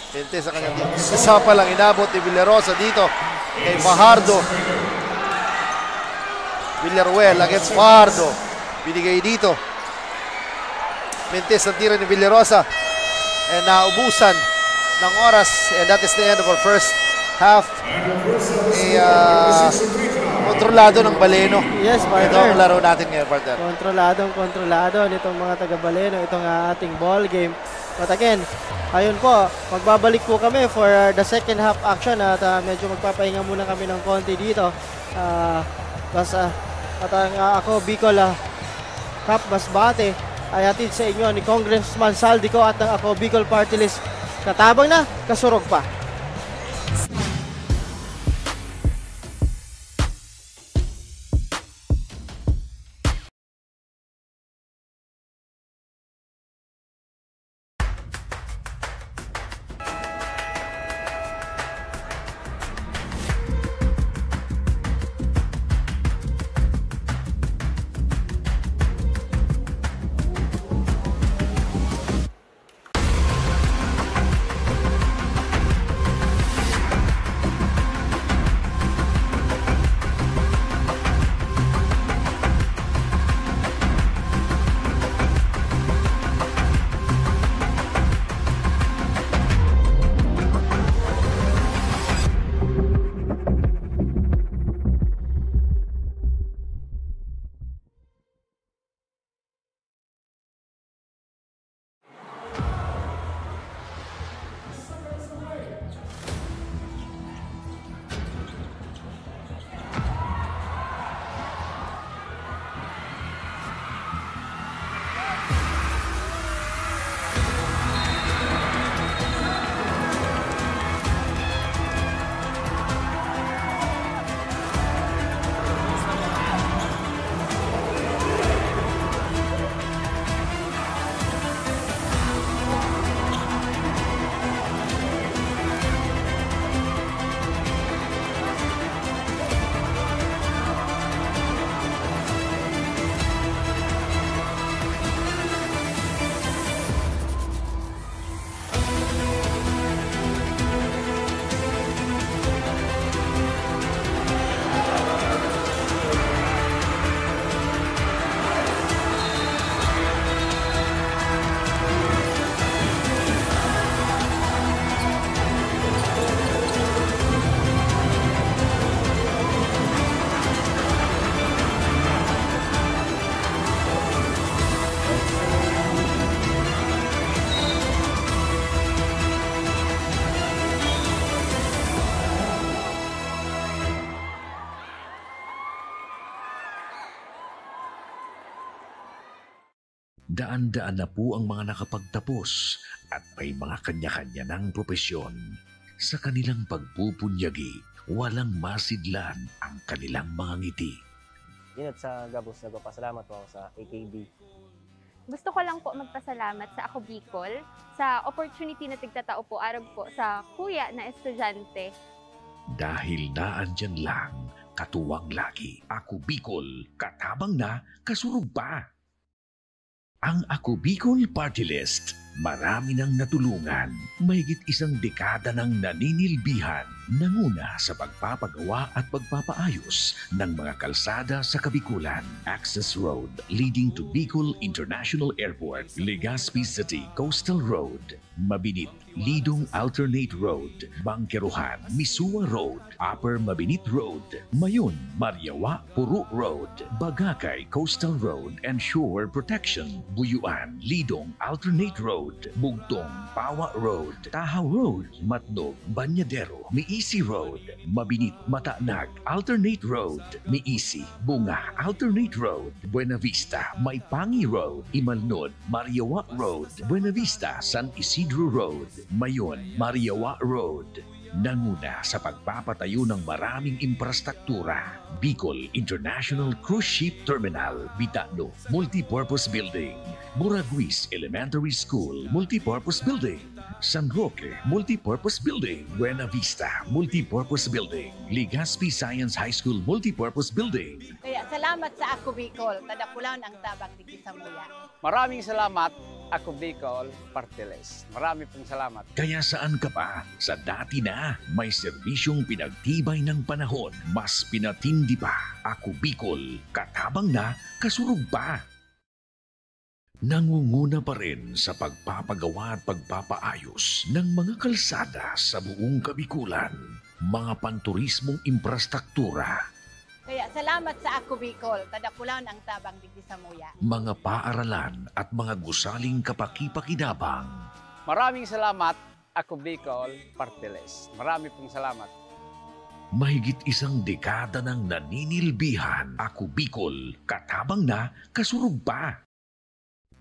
Pente sa kanyang team. Isa pa lang inabot ni Villarosa dito kay Fajardo. Villaruel against Fajardo. Binigay dito. Pente sa tira ni Villarosa. And naubusan ng oras. And that is the end of our first half. Kontrolado ng Baleno. Yes, partner. Ito ang laro natin ngayon, partner. Kontrolado nitong mga taga-Baleno, itong ating ball game. But again, ayun po, magbabalik po kami for the second half action at medyo magpapahinga muna kami ng konti dito. At ako, Bicol Cap Masbate, ay hatid sa inyo ni Congressman Saldico at ng ako, Bicol Party List. Katabang na, kasurog pa. Daan-daan na po ang mga nakapagtapos at may mga kanya-kanya ng propesyon. Sa kanilang pagpupunyagi, walang masidlan ang kanilang mga ngiti. Yun at sa Gabos, nagpapasalamat po ako sa AKB. Gusto ko lang po magpasalamat sa Ako Bicol sa opportunity na tigtatao po araw po sa kuya na estudyante. Dahil naandyan lang, katuwang lagi, Ako Bicol, katabang na, kasurug pa. Ang Ako Bicol Party List, marami nang natulungan, mahigit isang dekada ng naninilbihan, nanguna sa pagpapagawa at pagpapaayos ng mga kalsada sa Kabikulan. Access Road leading to Bicol International Airport, Legazpi City Coastal Road, Mabinit, Lidong Alternate Road, Bangkeruhan, Misua Road, Upper Mabinit Road, Mayon, Mariawa, Puro Road, Bagakay Coastal Road and Shore Protection, Buyuan, Lidong Alternate Road, Bugtong, Pawa Road, Tahaw Road, Matnog, Banyadero, Miisi Road, Mabinit, Mataanag, Alternate Road, Miisi, Bunga, Alternate Road, Buena Vista, Maipangi Road, Imalnod, Mariawa Road, Buena Vista, San Isidro Road, Mayon, Mariawa Road. Nanguna sa pagpapatayo ng maraming infrastruktura. Bicol International Cruise Ship Terminal, Bitano, Multipurpose Building, Buraguis Elementary School, Multipurpose Building, San Roque, Multipurpose Building, Buena Vista, Multipurpose Building, Legazpi Science High School, Multipurpose Building. Kaya salamat sa Ako Bicol, kadakulaon ang tabang di sa muya. Maraming salamat, Ako Bicol Party List. Marami pong salamat. Kaya saan ka pa? Sa dati na, may serbisyong pinagtibay ng panahon, mas pinatindi pa. Ako Bicol, katabang na, kasurug pa. Nangunguna pa rin sa pagpapagawa at pagpapaayos ng mga kalsada sa buong Kabikulan, mga panturismong infrastruktura, Kaya salamat sa Ako Bicol, kadakulaon ang tabang di sa muya. mga paaralan at mga gusaling kapaki-pakinabang. Maraming salamat, Ako Bicol Party List. Marami pong salamat. Mahigit isang dekada ng naninilbihan, Ako Bicol, katabang na, kasurug pa.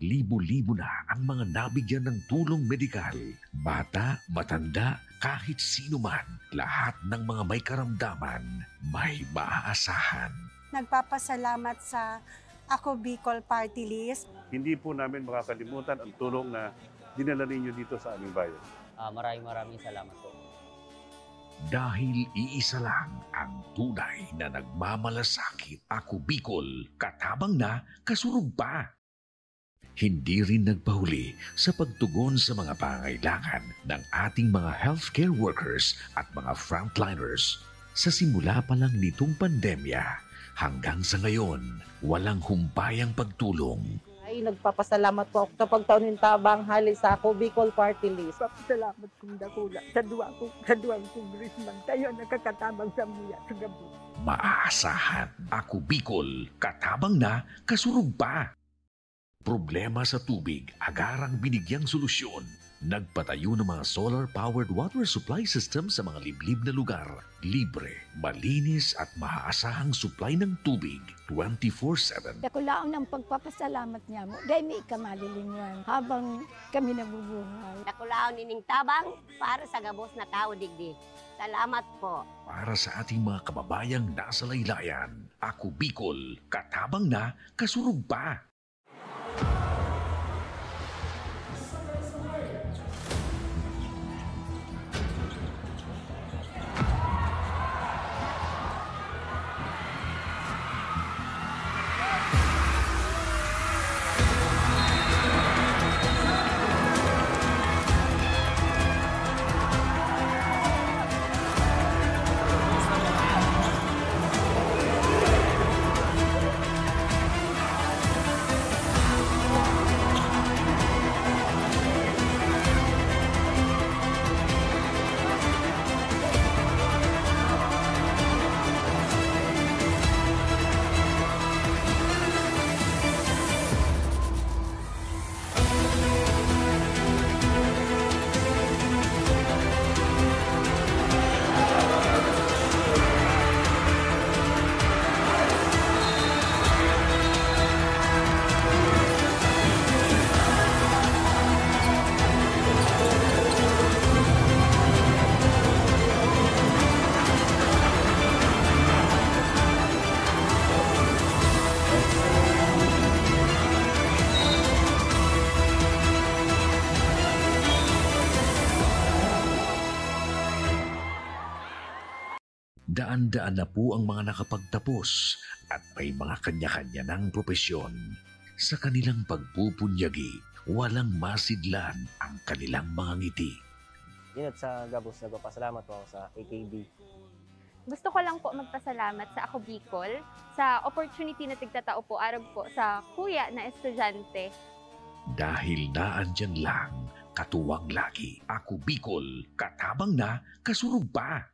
Libo-libo na ang mga nabigyan ng tulong medikal. Bata, matanda, kahit sino man, lahat ng mga may karamdaman, may maaasahan. Nagpapasalamat sa Ako Bicol Party List. Hindi po namin makakalimutan ang tulong na dinala ninyo dito sa aming bayan. Maraming salamat po. Dahil iisa lang ang tunay na nagmamalasakit, Ako Bicol, katabang na, kasurug pa. Hindi rin nagpahuli sa pagtugon sa mga pangailangan ng ating mga healthcare workers at mga frontliners. Sa simula pa lang nitong pandemya, hanggang sa ngayon, walang humpayang pagtulong. Ay, nagpapasalamat po ako sa pagtaunin tabang hali sa Ako Bicol Party List. Papasalamat kong dakula sa duwang congressman. Tayo nakakatabang sa muya sa gabi. Maaasahan, Ako Bicol, katabang na, kasurug pa. Problema sa tubig, agarang binigyang solusyon. Nagpatayo ng mga solar-powered water supply system sa mga liblib na lugar. Libre, malinis at maaasahang supply ng tubig 24/7. Dakulaon ang pagpapasalamat niya mo. Dahil may ikamalilingan habang kami nabubuhay. Dakulaon nining tabang para sa gabos na tao digdi. Salamat po. Para sa ating mga kababayang nasa laylayan, Ako Bicol, katabang na, kasurug pa. Daan-daan na po ang mga nakapagtapos at may mga kanya-kanya ng propesyon. Sa kanilang pagpupunyagi, walang masidlan ang kanilang mga ngiti. Yun at sa Gabos, nagpapasalamat po ako sa AKB. Gusto ko lang po magpasalamat sa Ako Bicol sa opportunity na tigtatao po arog po sa kuya na estudyante. Dahil naandyan lang, katuwang lagi, Ako Bicol, katabang na, kasurug pa.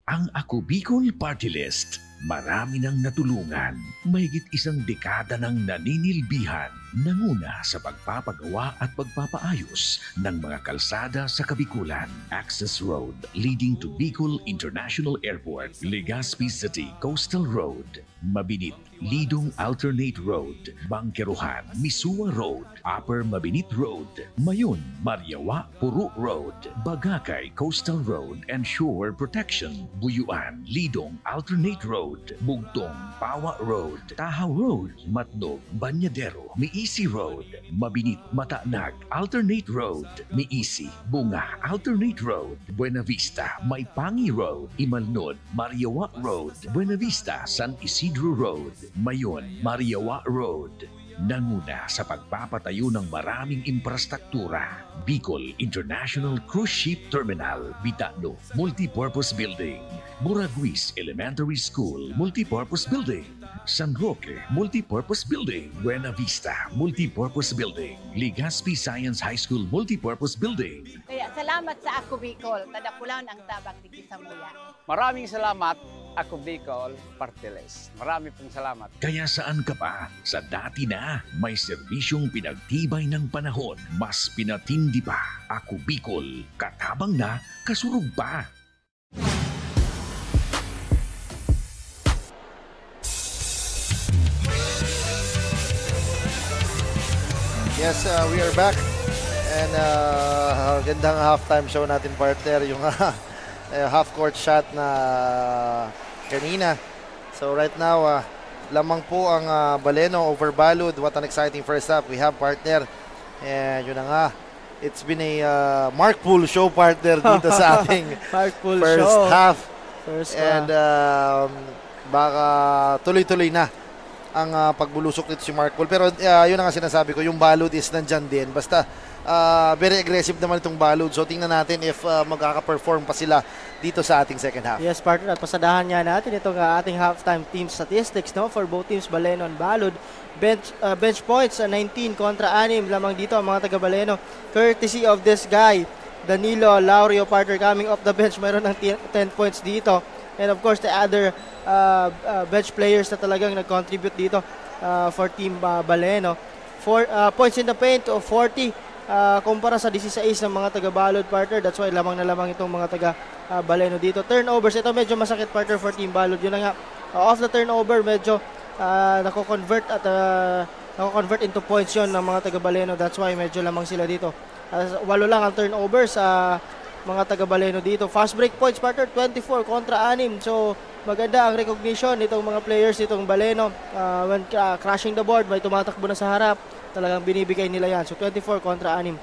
Ang Ako Bicol Party List, marami nang natulungan, mahigit isang dekada ng naninilbihan, nanguna sa pagpapagawa at pagpapaayos ng mga kalsada sa Kabikulan. Access Road leading to Bicol International Airport, Legazpi City Coastal Road, Mabinit, Lidong Alternate Road, Bangkeruhan, Misua Road, Upper Mabinit Road, Mayon, Mariawa, Puru Road, Bagakay Coastal Road and Shore Protection, Buyuan, Lidong Alternate Road, Bugtong, Pawa Road, Tahaw Road, Matnog, Banyadero, Miisi Road, Mabinit, Mataanag, Alternate Road, Miisi, Bunga, Alternate Road, Buena Vista, Maipangi Road, Imalnod, Mariawa Road, Buena Vista, San Isidro Road, Mayon, Mariawa Road. Nanguna sa pagpapatayo ng maraming infrastruktura. Bicol International Cruise Ship Terminal, Bitano, Multipurpose Building, Buraguis Elementary School, Multipurpose Building, San Roque, Multipurpose Building, Buena Vista, Multipurpose Building, Legazpi Science High School, Multipurpose Building. Kaya salamat sa Ako Bicol, kadakulaon ang tabang digdi sa muya. Maraming salamat, Ako Bicol Party List. Marami pong salamat. Kaya saan ka pa? Sa dati na, may serbisyong pinagtibay ng panahon. Mas pinatindi pa. Ako Bicol, katabang na, kasurug pa. Yes, we are back. And gandang halftime show natin, partner. Yung half-court shot na kanina. So right now, lamang po ang Baleno over Balud. What an exciting first half. We have, partner. And yun na nga. It's been a Mark Poole show, partner, dito sa ating first half. And baka tuloy-tuloy na ang pagbulusok nito si Mark Poole. Pero yun ang sinasabi ko, yung Balud is nandyan din. Basta very aggressive naman itong Balud. So tingnan natin if magkaka-perform pa sila dito sa ating second half. Yes, partner. At pasadahan nga natin itong ating halftime team statistics, no, for both teams, Baleno and Balud. Bench points, 19 kontra 6 lamang dito ang mga taga-Baleno. Courtesy of this guy, Danilo Laurio, partner, coming off the bench. Mayroon ng 10 points dito. And of course, the other bench players na talagang nag-contribute dito for team Baleno. Points in the paint of 40 kumpara sa 16 ng mga taga-Balud, partner. That's why lamang na lamang itong mga taga-Baleno dito. Turnovers, ito medyo masakit, partner, for team Balud. Yun na nga, off the turnover, medyo nako-convert at nako-convert into points yun ng mga taga-Baleno. That's why medyo lamang sila dito. 8 lang ang turnovers sa mga taga-Baleno dito. Fast break points, partner, 24 kontra 6. So maganda ang recognition nitong mga players nitong Baleno. When crashing the board, may tumatakbo na sa harap, talagang binibigay nila yan. So 24 kontra 6.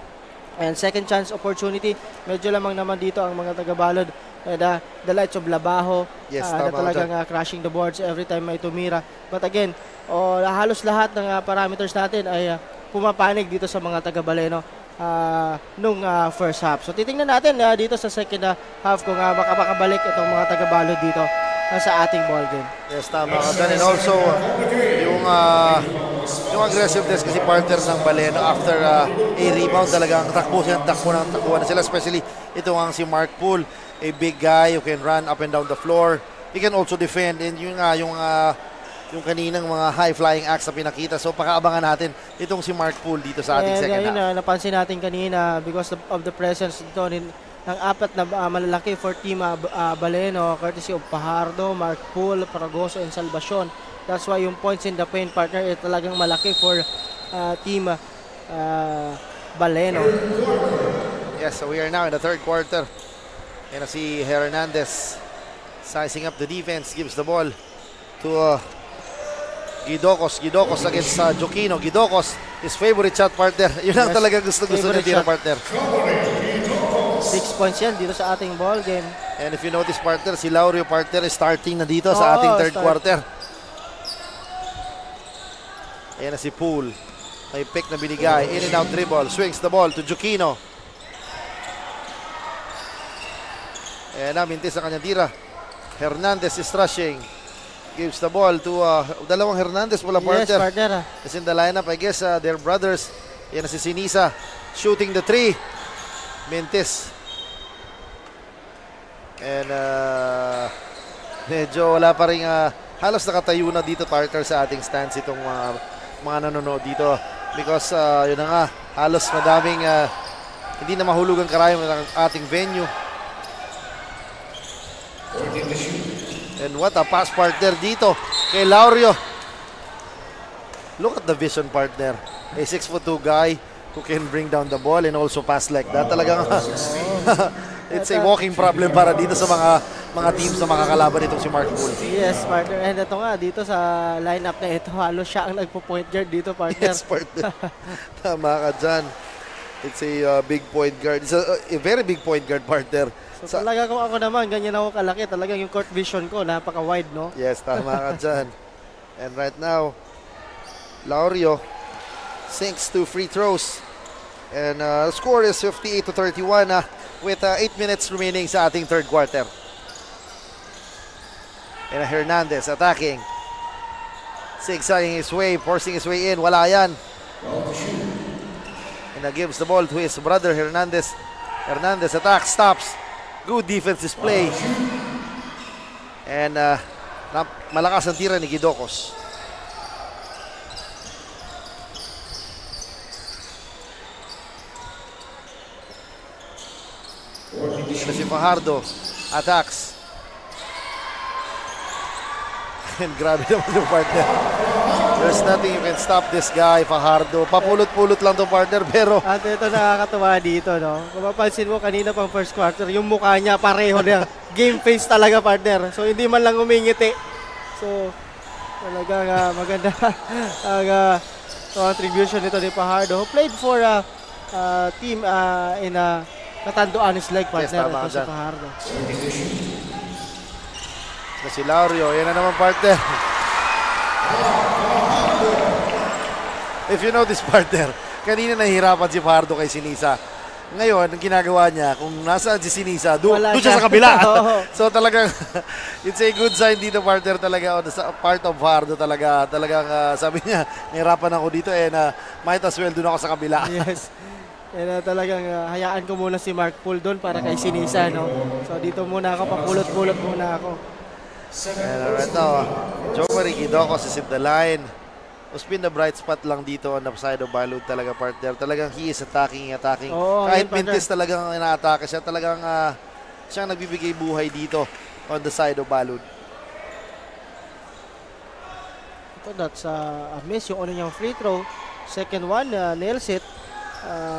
And second chance opportunity, medyo lamang naman dito ang mga taga-Balud. And the likes of Labajo, yes, na talagang crashing the boards every time may tumira. But again, halos lahat ng parameters natin ay pumapanig dito sa mga taga-Baleno nung first half. So titingnan natin dito sa second half kung makabalik itong mga taga-Balud dito sa ating ball game. Yes, tama ka. And also, yung aggressiveness kasi, partner, ng Baleno after a rebound, talagang takbo na sila, especially ito ang si Mark Poole, a big guy who can run up and down the floor. He can also defend, and yung kaninang mga high-flying acts na pinakita. So, pakaabangan natin itong si Mark Poole dito sa ating second half. Napansin natin kanina because of the presence dito ng 4 na malalaki for team Baleno, courtesy of Pajardo, Mark Poole, Paragoso, and Salvacion. That's why yung points in the paint, partner, ay talagang malaki for team Baleno. Yes, so we are now in the third quarter. And si Hernandez sizing up the defense, gives the ball to Guidocos against Joquino. Guidocos, his favorite shot, partner. Yun ang talaga gusto niya dito, partner. 6 points yan dito sa ating ball game. And if you notice, partner, si Laurio, partner, is starting na dito sa ating third quarter. Ayan na si Poole. May pick na binigay. In and out dribble. Swings the ball to Jukino. Ayan na, mintis ang kanyang tira. Hernandez is rushing. Gives the ball to dalawang Hernandez pala, partner. Yes, partner. Is in the lineup, I guess, their brothers. Ayan na si Sinisa. Shooting the three. Mintis. And medyo wala pa rin halos nakatayo na dito, partner, sa ating stands itong mga nanonood dito because yun na nga, halos madaming hindi na mahulugan karayom ng ating venue. And what a pass, partner, dito kay Laurio. Look at the vision, partner. A 6'2" guy who can bring down the ball and also pass like that. Talagang it's a walking problem para dito sa mga teams na makakalaban itong si Mark Poole. Yes, partner. And ito nga, dito sa lineup na ito, halos siya ang nagpo-point guard dito, partner. Yes, partner. Tama ka dyan. It's a big point guard. It's a very big point guard, partner. So talaga kung ako naman, ganyan ako kalaki. Talagang yung court vision ko, napaka-wide, no? Yes, tama ka dyan. And right now, Laurio sinks 2 free throws. And the score is 58-31 with 8 minutes remaining sa ating third quarter. And Hernandez attacking. Zigzagging his way, forcing his way in. Wala yan. And gives the ball to his brother Hernandez. Hernandez attack, stops. Good defensive play. And malakas ang tira ni Gidocos. And si Fajardo attacks. And grabe naman yung partner. There's nothing you can stop this guy, Fajardo. Papulot-pulot lang to, partner, pero... At ito nakakatuwa dito, no? Kung mapansin mo kanina pang first quarter, yung mukha niya pareho na. Game face talaga, partner. So hindi man lang umingiti. So talagang maganda ang contribution nito ni Fajardo, who played for a team in Katanduan is like, partner. Yes, tama ito si Fajardo. Si Laurio, yan na naman, partner. If you know this, partner, kanina nahihirapan si Fajardo kay Sinisa. Ngayon, ang ginagawa niya, kung nasaan si Sinisa, doon siya sa kabila. So talagang, it's a good sign dito, partner, talaga, on the part of Fajardo talaga. Talagang sabi niya, nahihirapan ako dito and might as well doon ako sa kabila. Yes. And talagang hayaan ko muna si Mark Poole doon para kay Sinisa, no? So dito muna ako, papulot-pulot muna ako. And right now, Jomari Gidocos is in the line. Who's been the bright spot lang dito on the side of Balud talaga, partner. Talagang he is attacking. Oh, kahit Mintis talagang ina-atake siya. Talagang siyang nagbibigay buhay dito on the side of Balud. So that's a miss. Yung niyang free throw. Second one, nails it.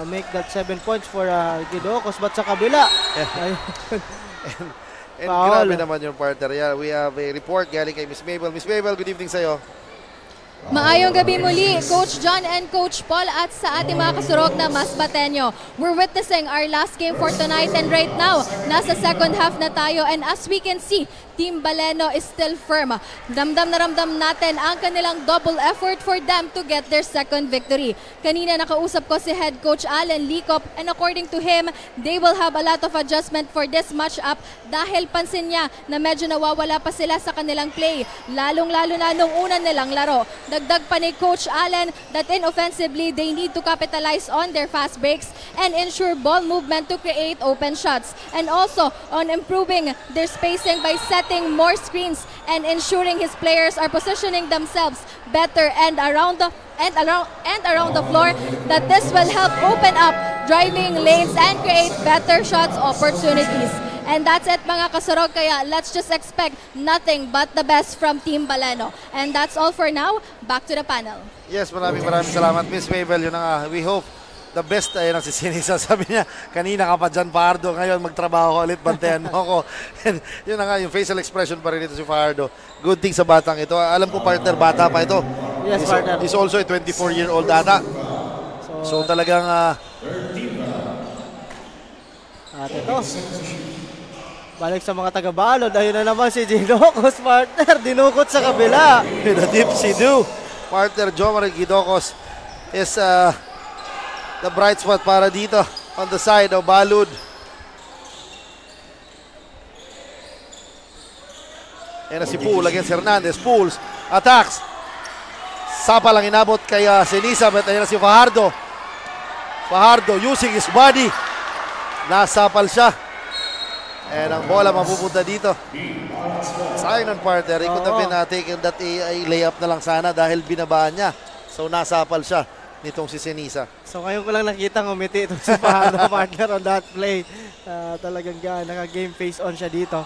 Make that 7 points for Gidocos. But sa kabila, and grabe naman yung partner. Yeah, we have a report galing kay Miss Mabel. Miss Mabel, good evening sa'yo. Maayong gabi muli, Coach John and Coach Paul at sa ating mga kasurog na Masbateño. We're witnessing our last game for tonight and right now, nasa second half na tayo and as we can see, Team Baleno is still firm. Ramdam na ramdam natin ang kanilang double effort for them to get their second victory. Kanina nakausap ko si Head Coach Allen Licop and according to him, they will have a lot of adjustment for this matchup dahil pansin niya na medyo nawawala pa sila sa kanilang play, lalong-lalo na nung una nilang laro. Dagdag pa ni Coach Allen that inoffensively, they need to capitalize on their fast breaks and ensure ball movement to create open shots. And also on improving their spacing by setting more screens and ensuring his players are positioning themselves better and around the floor, that this will help open up driving lanes and create better shots opportunities. And that's it, mga kasurog, kaya let's just expect nothing but the best from Team Baleno. And that's all for now. Back to the panel. Yes, maraming salamat, Miss Mabel. Yun na nga, we hope the best ay si Sinisa. Sabi niya, kanina ka pa dyan, Fajardo. Ngayon, magtrabaho ko ulit, bantayan mo ako. And yun na nga, yung facial expression pa rin ito si Fajardo. Good thing sa batang ito. Alam ko, partner, bata pa ito. Yes, partner. He's also a 24-year-old ata. So talagang... at ito. Balik sa mga taga-balod. Ayun na naman si Gidocos, partner. Dinukot sa kabila. With a dipsy do. Partner Jomar Gidocos is the bright spot para dito on the side of Balud. Yan na si Pool against Hernandez. Pools attacks. Sapa lang inabot kay Senisa, but ayun na si Fajardo. Fajardo using his body. Nasapal siya. And ang bola mapupunta dito. Sayang ng partner. He could have been taken that a layup na lang sana dahil binabaan niya. So nasapal siya nitong si Senisa. So ngayon ko lang nakita ngumiti itong si Fajardo partner on that play. Talagang naka-game face on siya dito.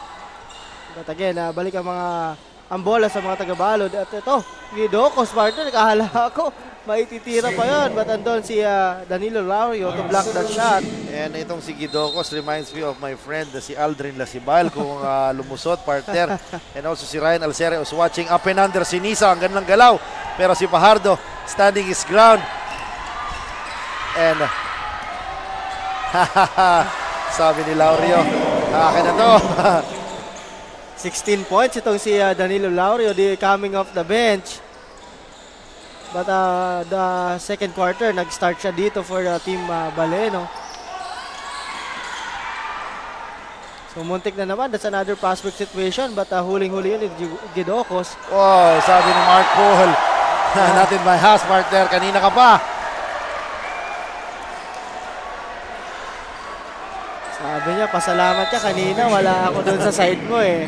But again, balik ang bola sa mga taga-balod. At ito, Gidocos partner. Nakahala ako. Maititira pa yun. But andun si Danilo Laurio to block that shot. And itong si Gidocos reminds me of my friend si Aldrin Lasibal kung lumusot partner. And also si Ryan Alcere was watching up and under Senisa. Ang gandang galaw. Pero si Fajardo standing his ground. And sabi ni Laurio, akin na to. 16 points itong si Danilo Laurio coming off the bench. But the second quarter, nag-start siya dito for Team Baleno. So muntik na naman, that's another prospect situation. But huling-huli yun, Gidocos. Oh, sabi ni Mark Paul, not in my house partner, kanina ka pa. Sabi niya, pasalamat ka kanina, wala ako dun sa side mo eh.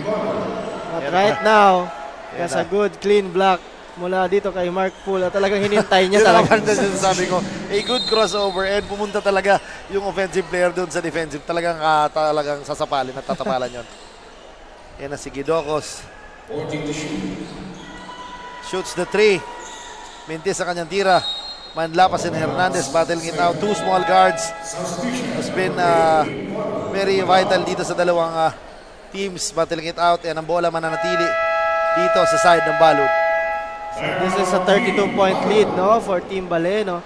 But right now, that's a good clean block mula dito kay Mark Poole. Talagang hinintay niya talaga. Sabi ko, a good crossover and pumunta talaga yung offensive player doon sa defensive. Talagang sasapalin at tatapalan yun. Yan na si Gidocos. Shoots the 3. Mintis sa kanyang tira. Manlapas and Hernandez battling it out. Two small guards. Has been very vital dito sa dalawang teams battling it out. And ang bola mananatili dito sa side ng Balud. So this is a 32-point lead, no, for Team Baleno.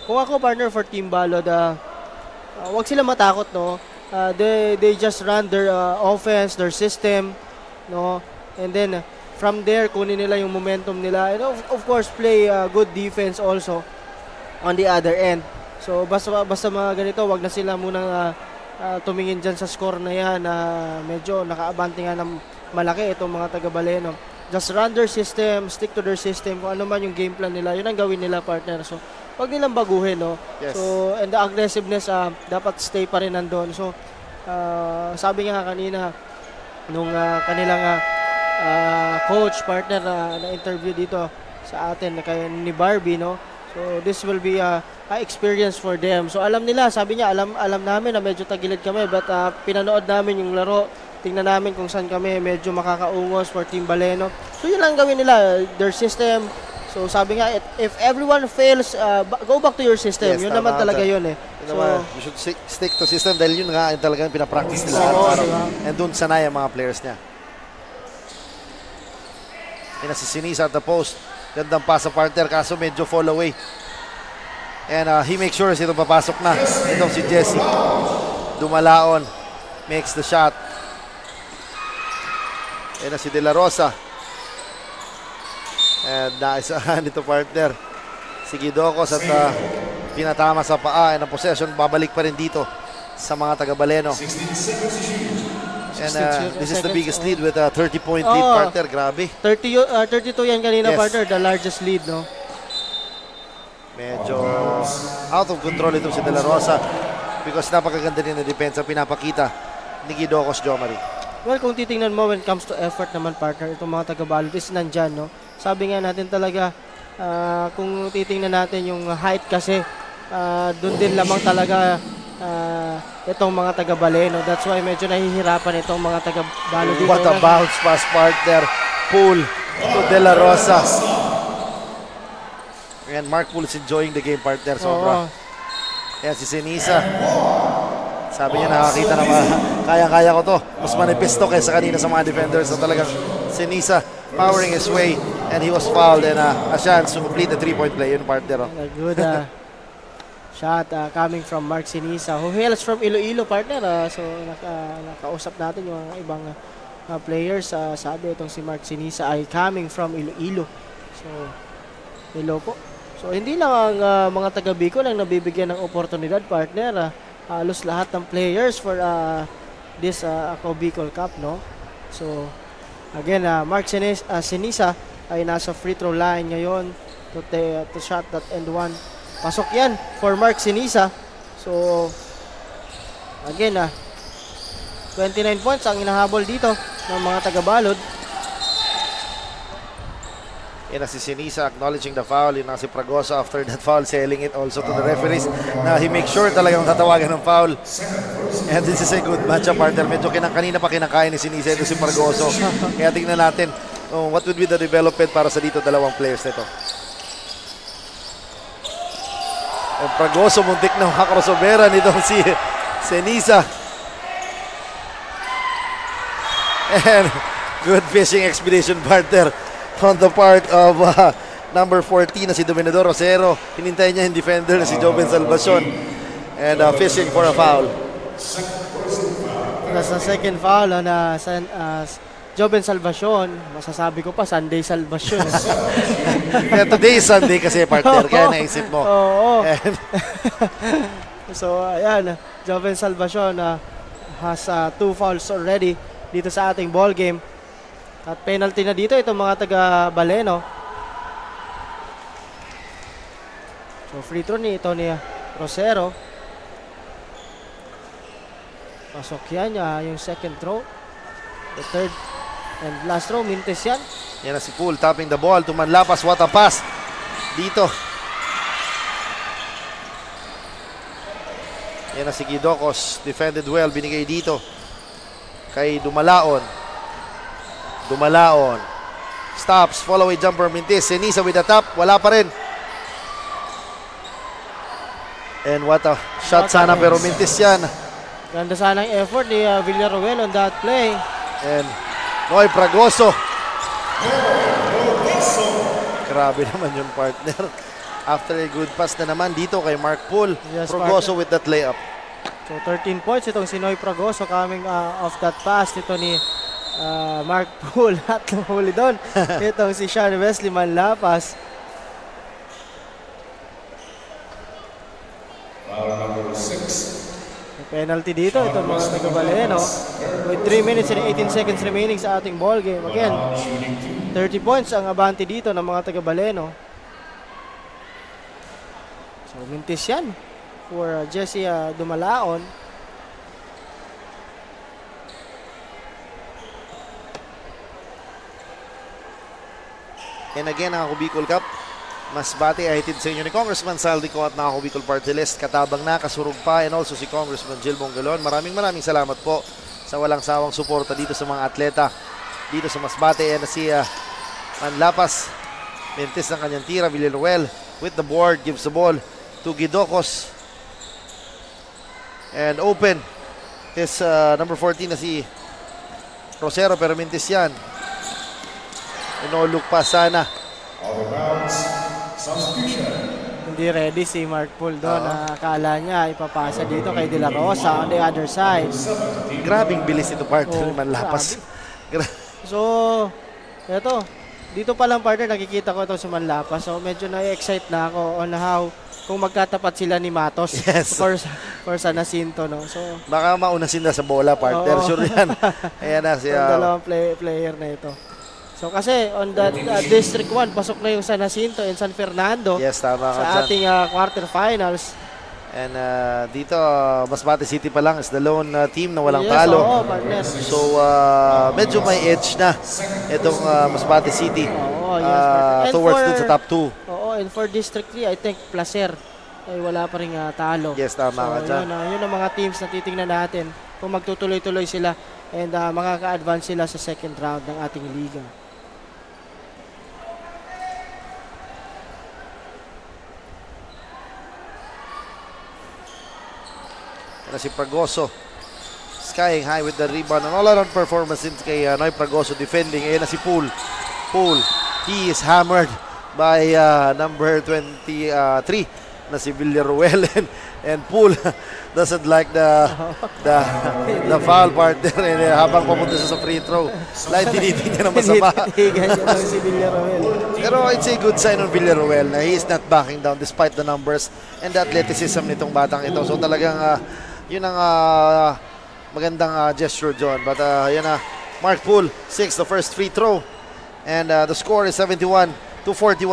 Kung ako partner for Team Balod, wag sila matakot, no. They just run their offense, their system, no, and then from there kunin nila yung momentum nila, and of course play good defense also on the other end. So basta mga ganito, wag na sila munang tumingin dyan sa score na yan. Medyo nakaabante nga ng malaki itong mga taga Baleno. Just run their system, stick to their system. Kung ano man yung game plan nila, yun ang gawin nila, partner. So, wag nilang baguhin, no? Yes. So, and the aggressiveness, dapat stay pa rin nandun. So, sabi nga kanina, nung kanilang coach, partner na interview dito sa atin, kay ni Barbie, no? So, this will be a experience for them. So, alam nila, sabi niya, alam namin na medyo tagilid kami, but pinanood namin yung laro. Tingnan namin kung saan kami medyo makakaungos for Team Baleno. So yun lang gawin nila, their system. So sabi nga, if everyone fails, go back to your system. Yes, yun naman talaga yun eh. So, you should stick to system dahil yun nga talagang pinapractice nila araw-araw. And doon sanay ang mga players niya. Yan na si Senisa at the post. Gandang pass sa partner, kaso medyo fall away. And he makes sure itong papasok na. Itong si Jesse. Dumalaon. Makes the shot. Yan na si De La Rosa. And naisahan ito partner. Si Gidocos at pinatama sa paa. And ang possession babalik pa rin dito sa mga taga-Baleno. And this is the biggest lead with a 30-point lead partner. Grabe. 32 yan kanina, yes, partner. The largest lead, no? Medyo out of control ito si De La Rosa because napakaganda rin na depensa pinapakita ni Gidocos Jomari. Well, kung titingnan mo when it comes to effort naman, partner, itong mga taga-Balud is nandyan, no? Sabi nga natin talaga, kung titingnan natin yung height kasi, doon din lamang talaga itong mga taga-Baleno. That's why medyo nahihirapan itong mga taga-Balud dito. What a bounce pass, partner. Pool to De La Rosa. And Mark Pool is enjoying the game, partner. Sobra. Yan si Senisa. Sabi niya, nakakita na kaya-kaya ko to. Mas manifest to kaysa kanina sa mga defenders. So talagang Senisa powering his way and he was fouled and a chance to complete the 3-point play. Yun, partner. Good. shot coming from Mark Sinisa, who hails from Iloilo, partner. So nakausap natin yung mga ibang players. Sabi itong si Mark Sinisa ay coming from Iloilo. So hello po. So hindi lang ang mga taga Bicol ang nabibigyan ng oportunidad, partner. Halos lahat ng players for this Ako Bicol Cup, no? So again, Mark Sinisa ay nasa free throw line ngayon to shot that end one. Pasok yan for Mark Sinisa. So again, 29 points ang inahabol dito ng mga taga-Balod. Yan na si Sinisa acknowledging the foul. Yun na si Pragoso after that foul, selling it also to the referees na he make sure talagang tatawagan ng foul. And this is a good matchup, partner. Medyo kanina pa kinakain ni Sinisa ito si Pragoso. Kaya tingnan natin what would be the development para sa dito dalawang players nito. And Pragoso muntik na makakrosovera nitong si Sinisa. And good fishing expedition, partner, on the part of number 14 na si Dominador Rosero. Hinintay niya yung defender na si Joven Salvacion and fishing for a foul. Nasa second foul na Joven Salvacion. Masasabi ko pa Sunday Salvacion. Yeah, today is Sunday kasi, partner, kaya naisip mo. Oo. So ayan, Joven Salvacion has 2 fouls already dito sa ating ball game. At penalty na dito itong mga taga Baleno. So free throw ni Rosero. Pasok yan yung second throw. The third and last throw, Mintes yan. Yan na si Poole tapping the ball to Manlapas. What a pass dito. Yan na si Gidocos. Defended well. Binigay dito kay Dumalaon. Stops. Follow away jumper. Mintes. Sinisa with the top. Wala pa rin. And what a shot sana pero Mintes yan. Ganda sana ang effort ni Villaruel on that play. And Noy Pragoso. Grabe naman yung partner. After a good pass na naman dito kay Mark Poole. Yes, Pragoso with that layup. So 13 points itong si Noy Pragoso coming off that pass nito ni Mark Poole at huli doon. Itong si Sean Wesley Manlapas. Number 6. Penalty dito itong mga taga-Baleno with 3 minutes and 18 seconds remaining sa ating ball game. Again, 30 points ang abante dito ng mga taga-Baleno. So mintis yan for Jesse Dumalaon. And again, ang Ako Bicol Cup, mas bati ay hatid sa inyo ni Congressman Saldico at Ako Bicol Party List. Katabang na, kasurog pa, and also si Congressman Jill Mongalon. Maraming salamat po sa walang sawang suporta dito sa mga atleta dito sa Masbate. And si Manlapas, Mintes ng kanyang tira. Villaruel with the board, gives the ball to Gidocos. And open is number 14 na si Rosero, pero Mintes yan. Inoluk pa sana. Hindi ready si Mark Poole doon. Akala niya ipapasa dito kay De La Rosa on the other side. Grabing bilis ito, partner, Manlapas. So, eto. Dito pa lang, partner, nakikita ko ito si Manlapas. So, medyo na-excite na ako on how kung magkatapat sila ni Matos. Yes. For San Jacinto, no? So, baka mauna sila sa bola, partner. Sure yan. Ayan na siya. Dalawang player na ito. So kasi on that District 1, pasok na yung San Jacinto and San Fernando. Yes, tama sa ating quarterfinals. And dito, Masbate City pa lang is the lone team na walang talo. So medyo may edge na itong Masbate City towards dun sa top 2. Oo, and for District 3, I think Placer ay wala pa rin talo. Yes, tama ka dyan. Yun ang mga teams na titingnan natin kung magtutuloy-tuloy sila and makaka-advance sila sa second round ng ating liga. Na si Pragoso skying high with the rebound, and all-around performance din kay Noy Pragoso defending. Ayan na si Poole. He is hammered by number 23 na si Villaruel and Poole doesn't like the foul partner and habang papunta siya sa free throw light tinitin niya na masama. Si Villaruel. Pero it's a good sign on Villaruel na he is not backing down despite the numbers and the athleticism nitong batang ito. So talagang yun ang magandang gesture, John. But yan na, Mark Poole 6 the first free throw and the score is 71-41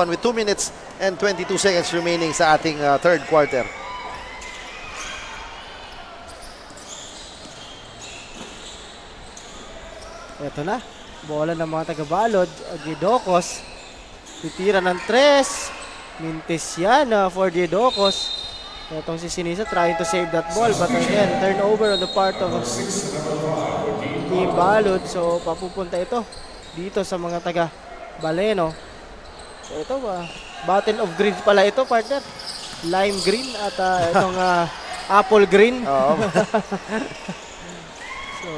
with 2 minutes and 22 seconds remaining sa ating third quarter. Ito na, bola ng mga taga-Balod. Diedocos, titira ng 3. Mintis yan for Diedocos. Itong si Sinisa trying to save that ball, but again, turnover on the part of Team Balod. So papupunta ito dito sa mga taga-Baleno. So ito bottle of green pala ito, partner. Lime green at itong apple green. Oo. So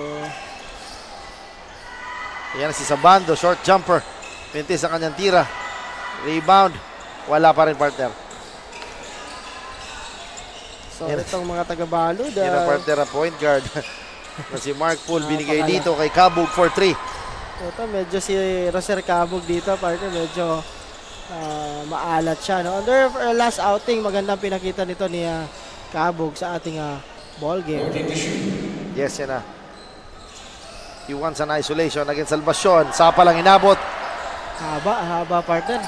yan si Sabando, short jumper. Mintis ang kanyang tira. Rebound. Wala pa rin, partner. So itong mga taga-Balod. Yan ang partner na point guard. Na si Mark Poole binigay dito kay Cabug for 3. Ito medyo si Roser Cabug dito, partner. Medyo maalat siya, no? Under last outing, magandang pinakita nito ni Cabug sa ating ball game. Yes, yan na. He wants an isolation against Salvacion. Sapa lang inabot. Haba, partner.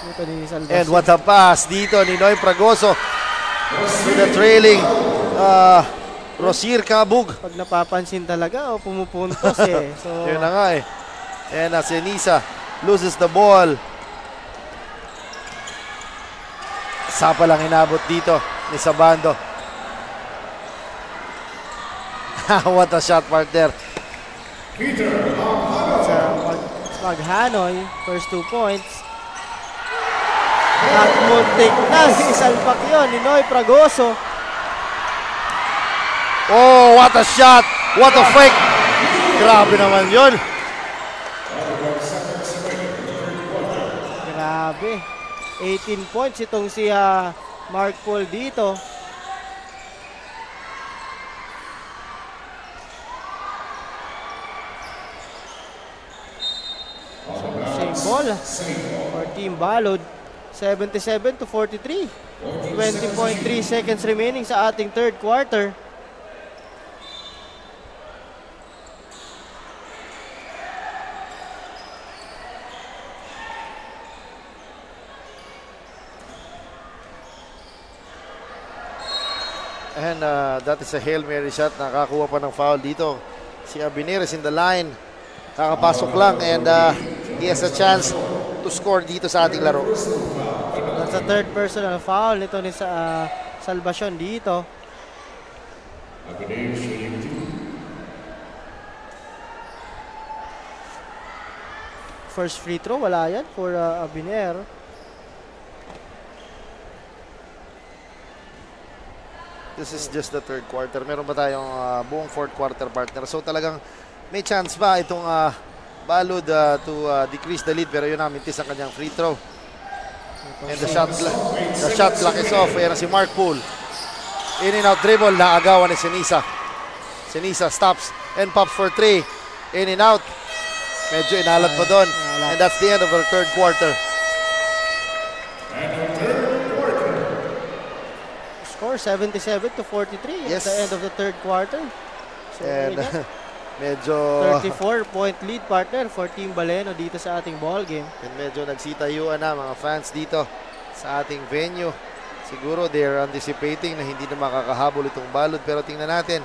Ito ni Salvacion. And what a pass dito ni Noy Fragoso to the trailing Rosier Cabug. Pag napapansin talaga, pumupuntos So, yun na nga And Sinisa loses the ball. Sapa lang inabot dito ni Sabando. What a shot, partner. Sa Maghanoy, first 2 points. At muntik na, isalpak yun ni Noy Fragoso. Oh, what a shot! What a fake! Grabe naman yun. Grabe. 18 points itong si Mark Poole dito. Same ball for Team Balod. 77-43. 20.3 seconds remaining sa ating third quarter. And that is a Hail Mary shot. Nakakuha pa ng foul dito. Si Abinera is in the line. Kakapasok lang and he has a chance to score dito sa ating laro. That's a third personal foul nito ni Salvacion dito. First free throw, wala yan for Abiner. This is just the third quarter. Meron ba tayong buong fourth quarter, partner? So talagang may chance ba itong Balod to decrease the lead, pero yun na, mintis ang kanyang free throw. And the shot clock is off. Ayan na si Mark Poole. In and out dribble, naagawan ni Sinisa. Sinisa stops and pops for 3. In and out. Medyo inalat pa doon. And that's the end of the third quarter. Score 77-43 yes. At the end of the third quarter. So, and medyo 34-point lead, partner, for Team Baleno dito sa ating ball game. And medyo nagsitayuan na mga fans dito sa ating venue. Siguro they're anticipating na hindi na makakahabol itong Balod, pero tingnan natin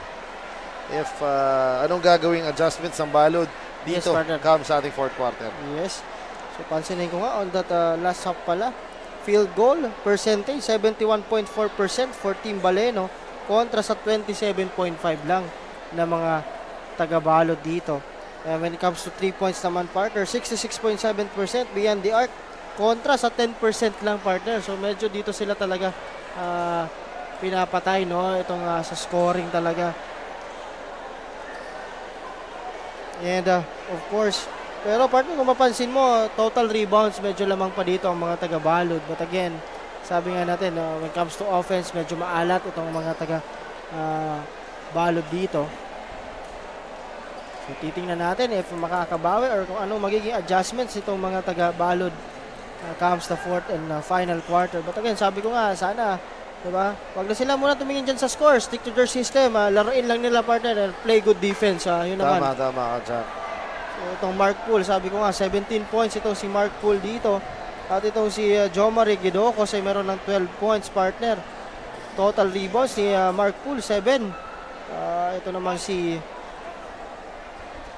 if anong gagawing adjustments ng Balod dito come sa ating fourth quarter. Yes. So pansinin ko nga on that last half pala. Field goal percentage 71.4% for Team Baleno kontra sa 27.5 lang na mga taga-Balod dito. When it comes to 3 points naman, partner, 66.7% beyond the arc kontra sa 10% lang, partner. So medyo dito sila talaga pinapatay, no, itong sa scoring talaga. And of course, pero partner, kung mapansin mo, total rebounds medyo lamang pa dito ang mga taga-Balod. But again, sabi nga natin, when it comes to offense, medyo maalat itong mga taga balod dito. So titingnan natin if makakabawi or kung ano magiging adjustments itong mga taga balod comes the fourth and final quarter. But again, sabi ko nga, sana, diba? Wag na sila muna tumingin dyan sa score. Stick to their system. Laruin lang nila, partner, and play good defense. Yun naman. Tama ka dyan. So itong Mark Poole, sabi ko nga, 17 points itong si Mark Poole dito. At itong si Jomari Gidocos ay meron ng 12 points, partner. Total rebounds ni Mark Poole, 7. Ito naman si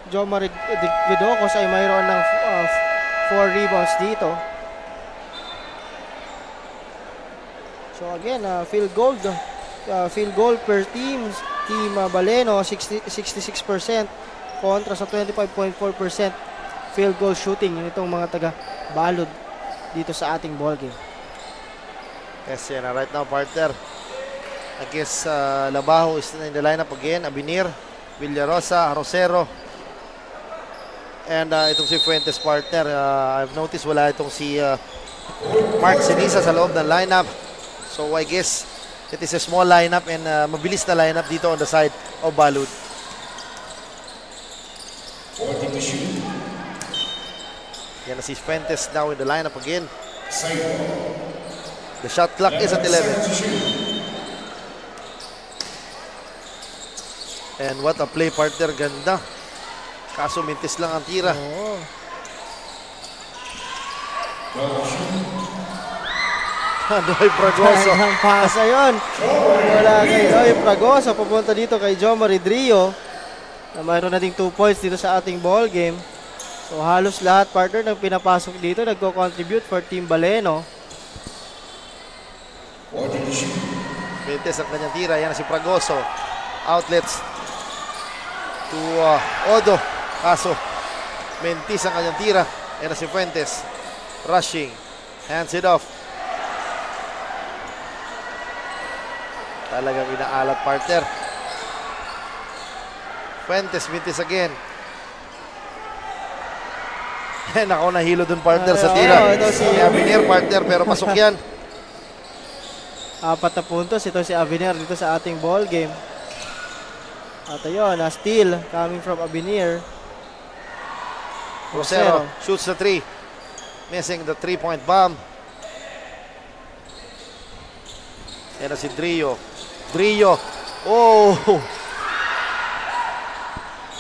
Jomari Gidocos ay mayroon ng 4 rebounds dito. So again, field goal per team Baleno 66% kontra sa 25.4% field goal shooting nitong mga taga balod dito sa ating ball game. Yes, yan. Right now, partner, I guess Labajo is in the lineup again. Abinir, Villarosa, Rosero, and itong si Fuentes, partner. I've noticed wala itong si Mark Sinisa sa loob ng lineup. So I guess it is a small lineup and mabilis na lineup dito on the side of Balud. Yan na si Fuentes now in the lineup again. The shot clock is at 11. And what a play, partner. Ganda. Kaso mintis lang ang tira. Noy Fragoso. Ang pasa yun. Wala kay Noy Fragoso. Pupunta dito kay Jomari Drio. Na mayroon nating 2 points dito sa ating ball game. So halos lahat, partner, ng pinapasok dito nagko-contribute for Team Baleno. Mintis ang kanyang tira. Yan na si Fragoso. Outlets to Odo. Kaso mintis ang kanyang tira. Yan na si Fuentes. Rushing. Hands it off. Talagang inaalat, partner. Fuentes, mintis again. Nako, nahilo dun, partner, sa tira. Ito si Abinir, partner, pero pasok yan. 4 na puntos. Ito si Abinir dito sa ating ball game. At ayun, steal coming from Abinir. Rosero shoots the 3. Missing the 3-point bomb. Yan na si Drio. Oh!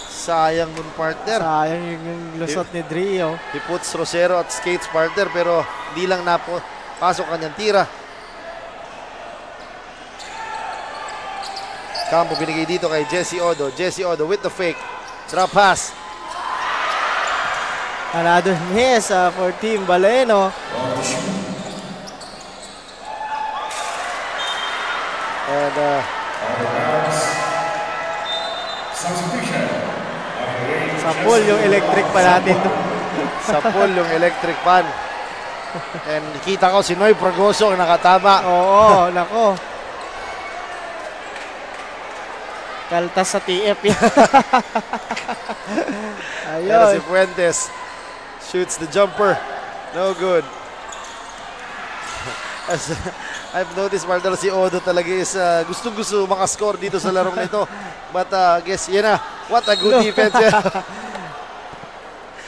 Sayang nun, partner. Sayang yung lusot ni Drio. He puts Rosero at skates, partner, pero di lang pasok kanyang tira. Campo binigay dito kay Jesse Odo. Jesse Odo with the fake. Drop pass. Another miss for Team Baleno. And sa pool yung electric pa natin. Sa pool yung electric pan. And kita ko si Noy Fragoso ang nakatama. Oo, nako. Kaltas sa TF yan. Ayun. Pero si Fuentes shoots the jumper. No good. As I've noticed, partner, si Odo talaga is gustong-gusto makascore dito sa larong nito. But I guess, yan na. What a good defense.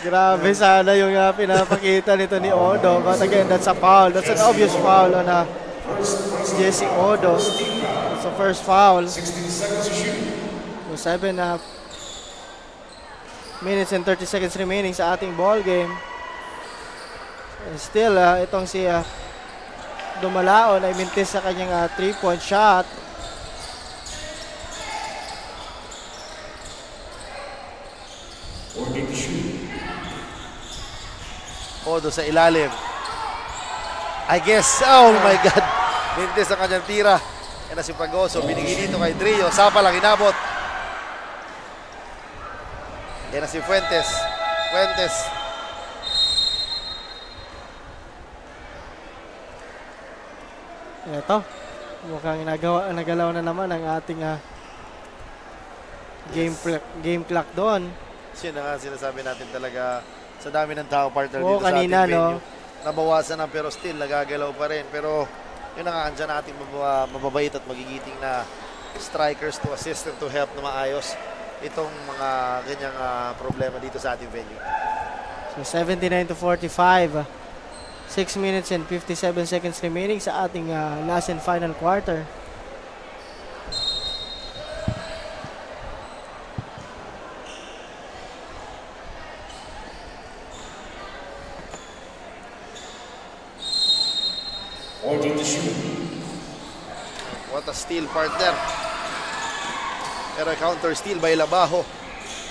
Grabe sana yung pinapakita nito ni Odo. But again, that's a foul. That's an obvious foul on Jesse Odo. It's the first foul. So 7 minutes and 30 seconds remaining sa ating ball game. And still, itong si Dumalaon ay mintis sa kanyang 3-point shot. Odo sa ilalim. I guess, oh my God. Mintis sa kanyang tira. Yan na si Fragoso. Binigay dito kay Drio. Sapa lang inabot. Yan na si Fuentes. Ito, mukhang nagalaw na naman ang ating game clock doon. Yun na nga sinasabi natin talaga sa dami ng tao, partner, Oo, dito kanina, sa ating venue. Nabawasan na pero still nagagalaw pa rin. Pero Yun na nga, andyan nating mababait at magigiting na strikers to assist and to help na maayos itong mga ganyang problema dito sa ating venue. So 79-45. 6 minutes and 57 seconds remaining sa ating last and final quarter. What a steal, partner. Pero counter steal by Labajo.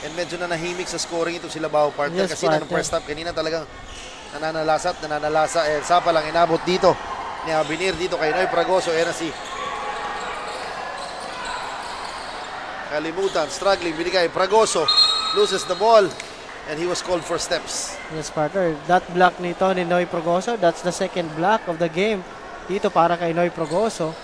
And medyo na nahimik sa scoring ito si Labajo, partner. Yes, kasi na ng first half kanina talagang nananalasa. And sa pa lang inabot dito ni Abinir dito kay Noy Fragoso. Ayan na si Kalimutan, struggling, binigay. Fragoso loses the ball and he was called for steps. Yes, partner. That block nito ni Noy Fragoso, that's the second block of the game dito para kay Noy Fragoso.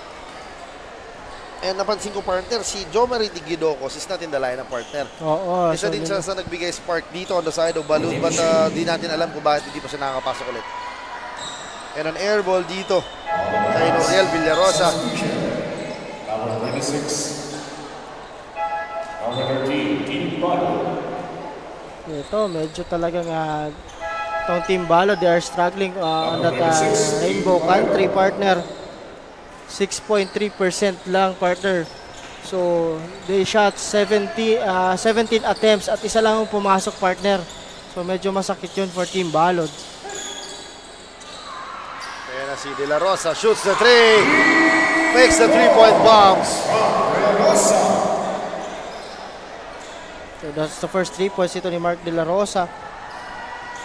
And napansin ko, partner, si Jomari Di Guidocos is not in the lineup, partner. Oo. Isa din siya sa nagbigay spark dito on the side of Balud, but di natin alam kung bakit hindi pa siya nakakapasok ulit. And an air ball dito kay Noriel Villarosa. Number 26. Number 13, Team Balud. Ito, medyo talagang itong Team Balud, they are struggling on that Rainbow Country, partner. 6.3% lang, partner. So, they shot 17 attempts at isa lang ang pumasok, partner. So, medyo masakit yun for Team Balud. Ayan na si De La Rosa, shoots the three, makes the 3-point bombs. So, that's the first 3 points ito ni Mark De La Rosa.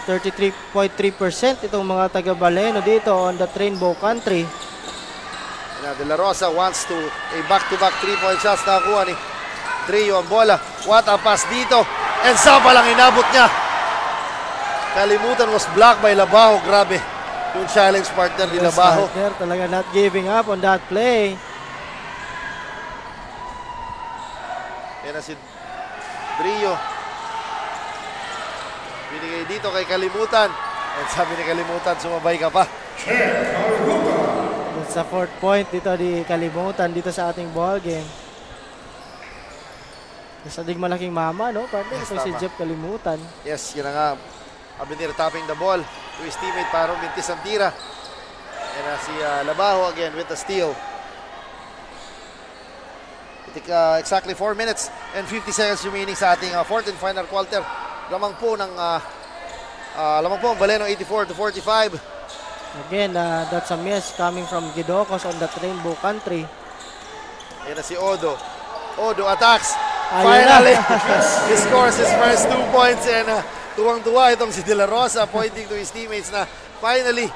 33.3% itong mga taga-Baleno dito on the Rainbow Country. De La Rosa wants to a back-to-back 3-point shots na nakuha ni Trio ang bola. What a pass dito. And Sapa lang inabot niya. Kalimutan was blocked by Labajo. Grabe. Yung challenge partner ni Labajo. Partner talaga not giving up on that play. Yan na si Trio. Binigay dito kay Kalimutan. And sabi ni Kalimutan, sumabay ka pa. Sa 4th point dito di Kalimutan dito sa ating ball game. Sa dig malaking mama, no? Partner, yes, si Jeff Kalimutan. Yes, yun na nga. Abinir tapping the ball to his teammate para mintis ang tira. And si Labajo again with the steal. Exactly 4 minutes and 50 seconds remaining sa ating 4th and final quarter. Lamang po ang Baleno 84-45. Again, that's a miss coming from Guidocos on that Rainbow Country. Ayan na si Odo. Odo attacks. Finally, he scores his first 2 points and tuwang-tuwa itong si De La Rosa pointing to his teammates na finally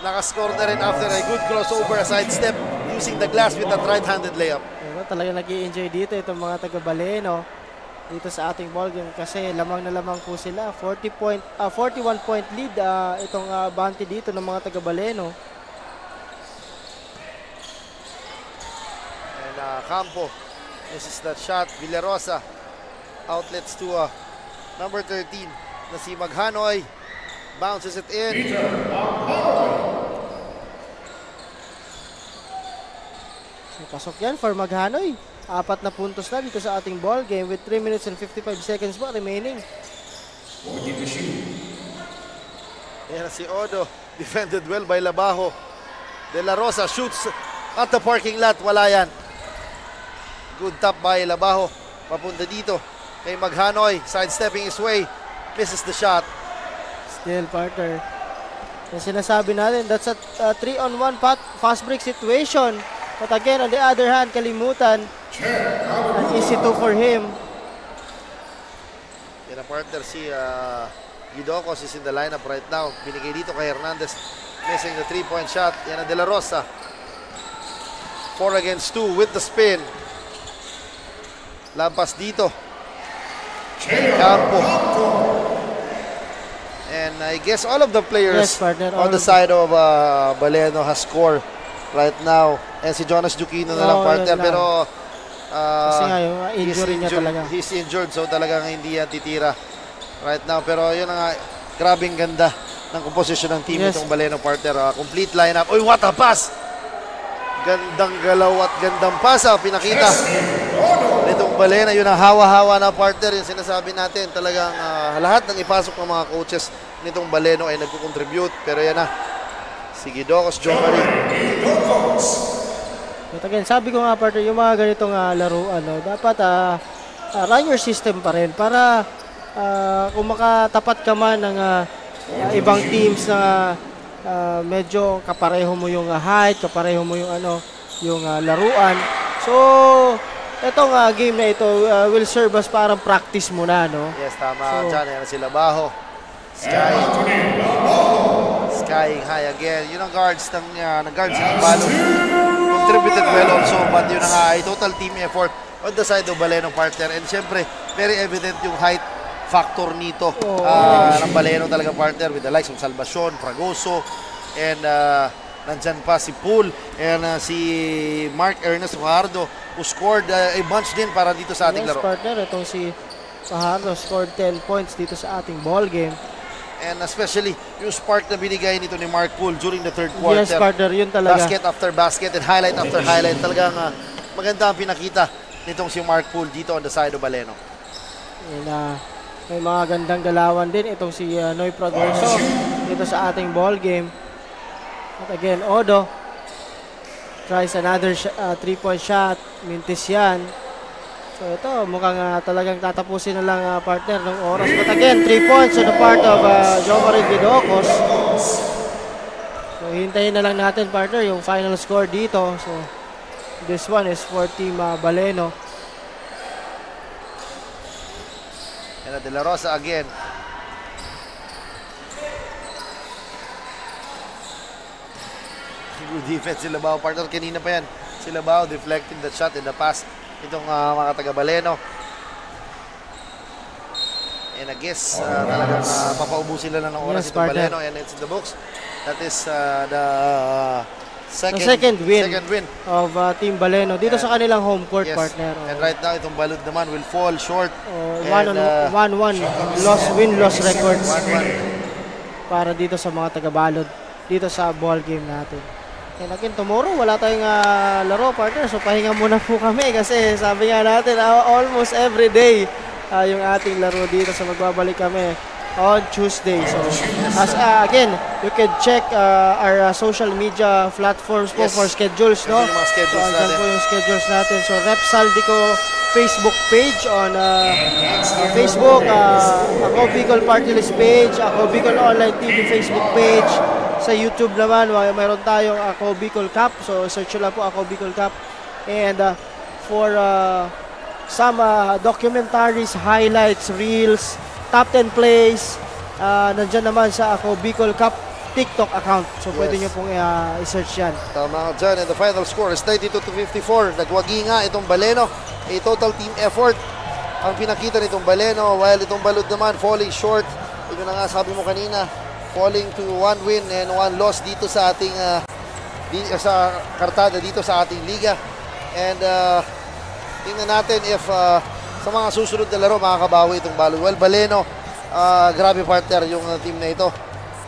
nakascore na rin after a good crossover, a sidestep using the glass with that right-handed layup. Talaga nag-i-enjoy dito itong mga taga-Baleno dito sa ating ball game kasi lamang na lamang po sila. 41 point lead itong bounty dito ng mga taga-Baleno. And Campo, this is that shot. Villarosa outlets to number 13 na si Maghanoy. Bounces it in. So, pasok yan for Maghanoy. 4 na puntos na dito sa ating ball game with 3 minutes and 55 seconds pa remaining. Ayan si Odo. Defended well by Labajo. De La Rosa shoots at the parking lot. Wala yan. Good tap by Labajo. Papunta dito kay Maghanoy. Sidestepping his way. Misses the shot. Still, partner. Yung sinasabi natin, that's a 3-on-1 fast break situation. But again, on the other hand, Kalimutan, an easy 2 for him. Yan ang partner, si Guidocos is in the lineup right now. Binigay dito kay Hernandez, missing the 3-point shot. Yan ang De La Rosa. 4 against 2 with the spin. Lampas dito. Campo. And I guess all of the players on the side of Baleno has scored right now. And si Jonas Juquino na lang partner. Pero kasi nga yung injury niya talaga. He's injured, so talagang hindi yan titira right now. Pero yun nga, grabing ganda ng komposisyon ng team itong Baleno partner. Complete lineup. Uy, what a pass! Gandang galaw at gandang pasa pinakita nitong Balena. Yun ang hawa-hawa na partner, yung sinasabi natin. Talagang lahat ng ipasok ng mga coaches nitong Baleno ay nagko-contribute. Pero yan na, si Gidocos Jomari. But again, sabi ko nga partner, yung mga ganitong laro, dapat run your system pa rin para kung makatapat ka man ng ibang teams na medyo kapareho mo yung height, kapareho mo yung yung laruan. So, etong game na ito will serve as parang practice muna, no? Yes, tama. So, dyan, yan sila Baho. Skying high again. Yun ang guards ng Balog. Contributed well also, but yun ang total team effort on the side of Baleno partner. And syempre, very evident yung height factor nito ng Baleno talaga partner with the likes of Salvacion, Fragoso, and nandyan pa si Pool and si Mark Ernest Fajardo who scored a bunch din para dito sa ating laro. Partner, itong si Fajardo scored 10 points dito sa ating ball game. And especially yung spark na binigay nito ni Mark Pool during the third quarter. Yes, partner, yun talaga. Basket after basket and highlight after highlight. Talagang maganda ang pinakita nitong si Mark Pool dito on the side of Baleno. And, may mga gandang galawan din itong si Noy Fragoso dito sa ating ball game. At again, Odo tries another 3-point shot. Mintis yan. So ito, mukhang talagang tatapusin na lang partner ng oras. But again, 3 points on the part of Jomari Gidocos. So hintayin na lang natin partner yung final score dito. So this one is for Team Baleno. And De La Rosa again. Good defense sila Bao partner. Kanina pa yan. Sila Bao deflecting the shot in the pass. Itong mga taga-Baleno. And I guess talagang papaubusin sila ng oras itong Baleno. And it's in the books. That is the second win of Team Baleno dito sa kanilang home court, yes, partner. And right now, itong Balud naman will fall short. 1-1 win-loss record para dito sa mga taga-Balud dito sa ball game natin. And again, tomorrow wala tayong laro, partner. So pahinga muna po kami kasi sabi nga natin almost every day yung ating laro dito. So magbabalik kami on Tuesday. So again, you can check our social media platforms po for schedules, no? So andyan po yung schedules natin. So Rep Saldico Facebook page on Facebook, Ako Bicol Party List page, Ako Bicol Online TV Facebook page. Sa YouTube naman, mayroon tayong Ako Bicol Cup. So search lang po Ako Bicol Cup. And for some documentaries, highlights, reels, top 10 plays, nandyan naman sa Ako Bicol Cup TikTok account. So pwede nyo pong i-search yan. Tama ka dyan. And the final score is 92-54. Nagwagi nga itong Baleno. A total team effort ang pinakita nitong Baleno, while itong Balud naman falling short. Ito na nga sabi mo kanina, falling to 1 win and 1 loss dito sa ating sa kartada dito sa ating liga. And tingnan natin if sa mga susunod na laro makakabawi itong Balud. Well, Baleno, grabe partner yung team na ito.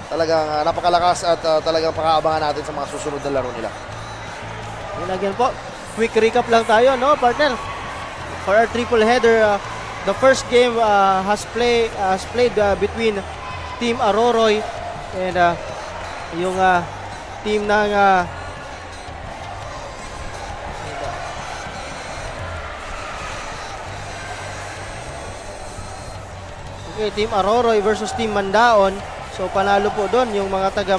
Talagang napakalakas at talagang pakaabangan natin sa mga susunod na laro nila. And again po, quick recap lang tayo, no, partner? For our triple header, the first game has played between Team Aroroy and yung team ng Team Aroroy versus Team Mandaon. So panalo po doon yung mga taga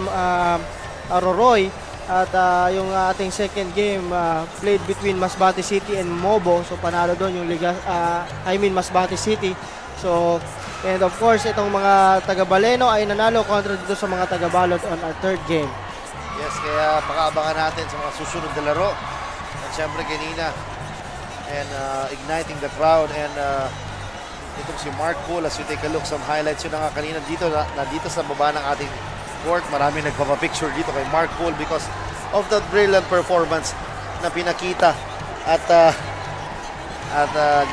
Aroroy. At yung ating second game played between Masbate City and Mobo. So panalo doon yung Masbate City. So, and of course, itong mga taga-Baleno ay nanalo kontra dito sa mga taga-Balot on our third game. Yes, kaya pakaabangan natin sa mga susunod na laro. At syempre kanina, and igniting the crowd. And itong si Mark Poole, as you take a look, some highlights yun na nga kanina dito, dito sa baba ng ating court. Marami nagpapapicture dito kay Mark Poole because of that brilliant performance na pinakita at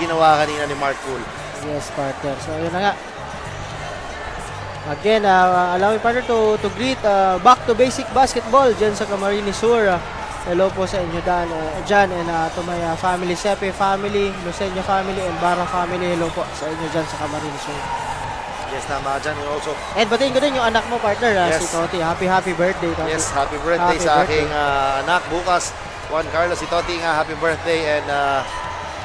ginawa kanina ni Mark Poole. Yes, partner. So, yun na nga. Again, allow me, partner, to greet back to basic basketball dyan sa Camarines Sur. Hello po sa inyo dyan, and to my family, Sepe family, Luceño family, and Barra family. Hello po sa inyo dyan sa Camarines Sur. Yes, tama dyan. Also, and batiin ko din yung anak mo, partner, yes, si Toti. Happy birthday, Toti. Yes, happy birthday sa aking anak bukas, Juan Carlos. Si Toti nga, happy birthday, and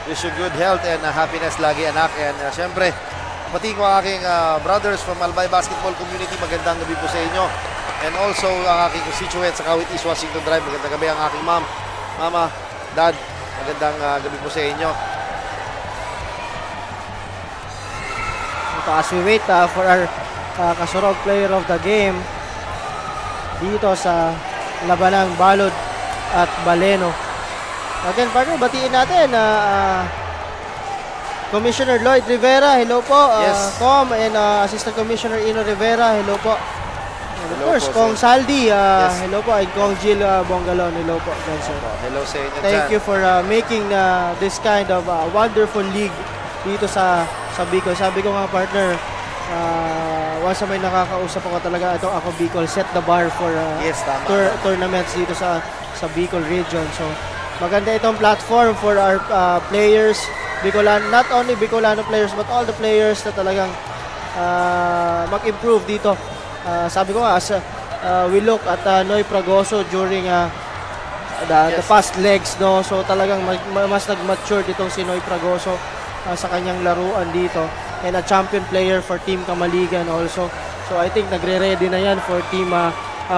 wish you good health and happiness lagi, anak. And syempre, batiin ko ang aking brothers from Albay Basketball Community. Magandang gabi po sa inyo. And also, ang aking constituent sa Kawit East Washington Drive. Magandang gabi ang aking mama, dad. Magandang gabi po sa inyo. As we wait for our Kasurog player of the game dito sa labanang Balod at Baleno. Again, partner, batiin natin Commissioner Lloyd Rivera, hello po. Yes. Com and Assistant Commissioner Ino Rivera, hello po. And of course, po, Kong Saldi, yes, hello po. And Kong Jill Bongalon, hello po. Hello sa inyo. Thank you for making this kind of wonderful league dito sa Bicol. Sabi ko nga, partner, once may nakakausap ako talaga, ito ako Bicol, set the bar for yes, tournaments dito sa Bicol region. So, maganda itong platform for our players, Bicolano, not only Bicolano players, but all the players na talagang mag-improve dito. Sabi ko nga, as we look at Noy Fragoso during the past legs, no? So, talagang mas nag-mature ditong si Noy Fragoso sa kanyang laruan dito, and a champion player for Team Kamaligan also. So I think nagre-ready na yan for team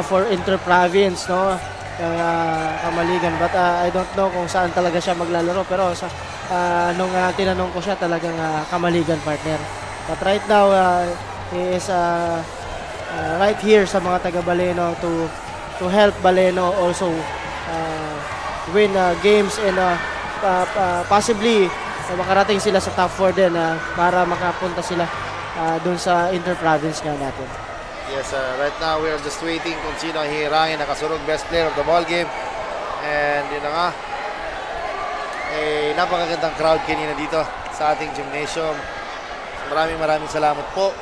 for Inter-Province, no, Kamaligan, but I don't know kung saan talaga siya maglalaro, pero sa nung tinanong ko siya, talagang Kamaligan, partner. But right now he is right here sa mga taga Baleno to help Baleno also win games and possibly makarating sila sa top 4 din para makapunta sila dun sa Inter-Province nga natin. Yes, right now we are just waiting kung sino ang hihirangin na Kasurog best player of the ball game. And yun na nga, napakagandang crowd kanina dito sa ating gymnasium. Maraming salamat po.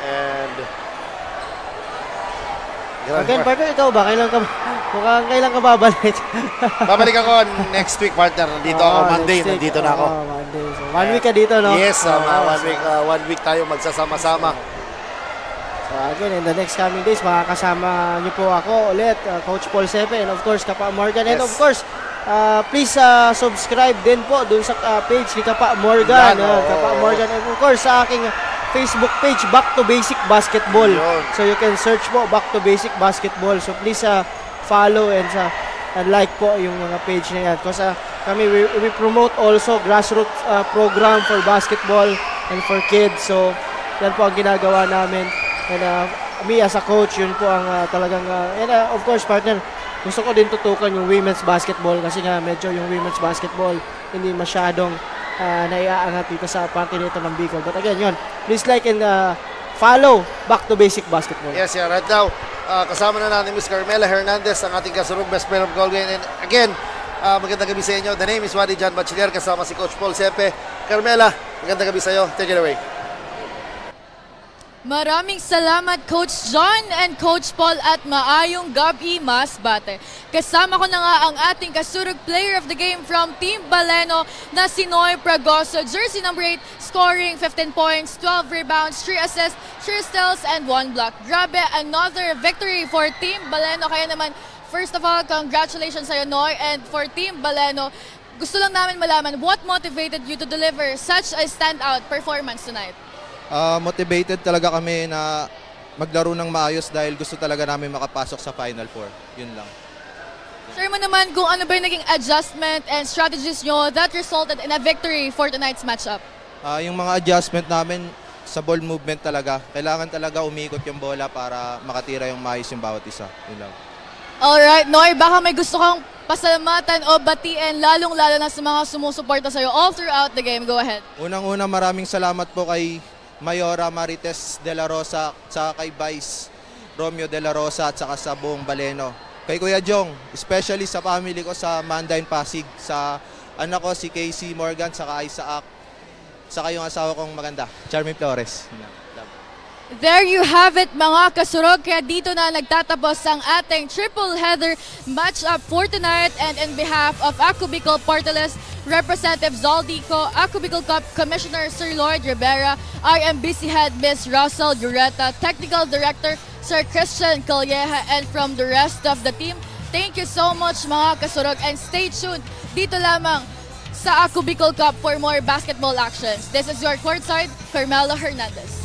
And again, partner, ikaw ba? Kailan ka babalik? Babalik ako next week, partner. Nandito ako Monday. Nandito na ako. Monday. So, 1 week ka dito, no? Yes, 1 week tayo magsasama-sama. So again, in the next coming days, makakasama niyo po ako ulit, Coach Paul Sepe, and of course, Kapa Morgan. And of course, please subscribe din po dun sa page ni Kapa Morgan. Kapa Morgan. And of course, sa aking Facebook page, Back to Basic Basketball. So you can search po Back to Basic Basketball. So please follow and like po yung mga page na yan. Because kami, we promote also grassroots program for basketball and for kids. So yan po ang ginagawa namin. And me as a coach, yun po ang talagang, and of course, partner, gusto ko din tutukan yung women's basketball kasi nga medyo yung women's basketball hindi masyadong naiaangat dito sa parte nito ng Bicol. But again, yun, please like and follow Back to Basic Basketball. Yes, yeah, right now, kasama na natin Ms. Carmela Hernandez, ang ating Kasurog best player of goal game. And again, magandang gabi sa inyo. The name is Wadi John Bachiller, kasama si Coach Paul Sepe. Carmela, magandang gabi sa iyo. Take it away. Maraming salamat Coach John and Coach Paul at maayong gabi mas bate. Kasama ko na nga ang ating Kasurog player of the game from Team Baleno na si Noy Fragoso. Jersey number 8, scoring 15 points, 12 rebounds, 3 assists, 3 steals, and 1 block. Grabe, another victory for Team Baleno. Kaya naman, first of all, congratulations sa'yo Noy, and for Team Baleno, gusto lang namin malaman, what motivated you to deliver such a standout performance tonight? Motivated talaga kami na maglaro ng maayos dahil gusto talaga namin makapasok sa Final Four. Yun lang. Share mo naman kung ano ba yung naging adjustment and strategies nyo that resulted in a victory for tonight's matchup. Yung mga adjustment namin sa ball movement talaga. Kailangan talaga umikot yung bola para makatira yung maayos yung bawat isa. Yun lang. Alright, Noy, baka may gusto kang pasalamatan o batiin lalong-lalo na sa mga sumusuporta sa'yo all throughout the game. Go ahead. Unang-una, maraming salamat po kay Mayora Marites de la Rosa, saka kay Vice Romeo de la Rosa at saka sa buong Baleno. Kay Kuya Jong, especially sa family ko sa Mandain Pasig, sa anak ko si Casey Morgan, saka Isaac, saka yung asawa kong maganda, Charmy Flores. There you have it mga kasurog, kaya dito na nagtatapos ang ating triple header match-up for tonight, and in behalf of Ako Bicol Party List, Representative Zaldico, Ako Bicol Cup Commissioner Sir Lloyd Rivera, RMBC Head Ms. Russell Gureta, Technical Director Sir Christian Calleja, and from the rest of the team, thank you so much mga kasurog, and stay tuned dito lamang sa Ako Bicol Cup for more basketball actions. This is your courtside, Carmelo Hernandez.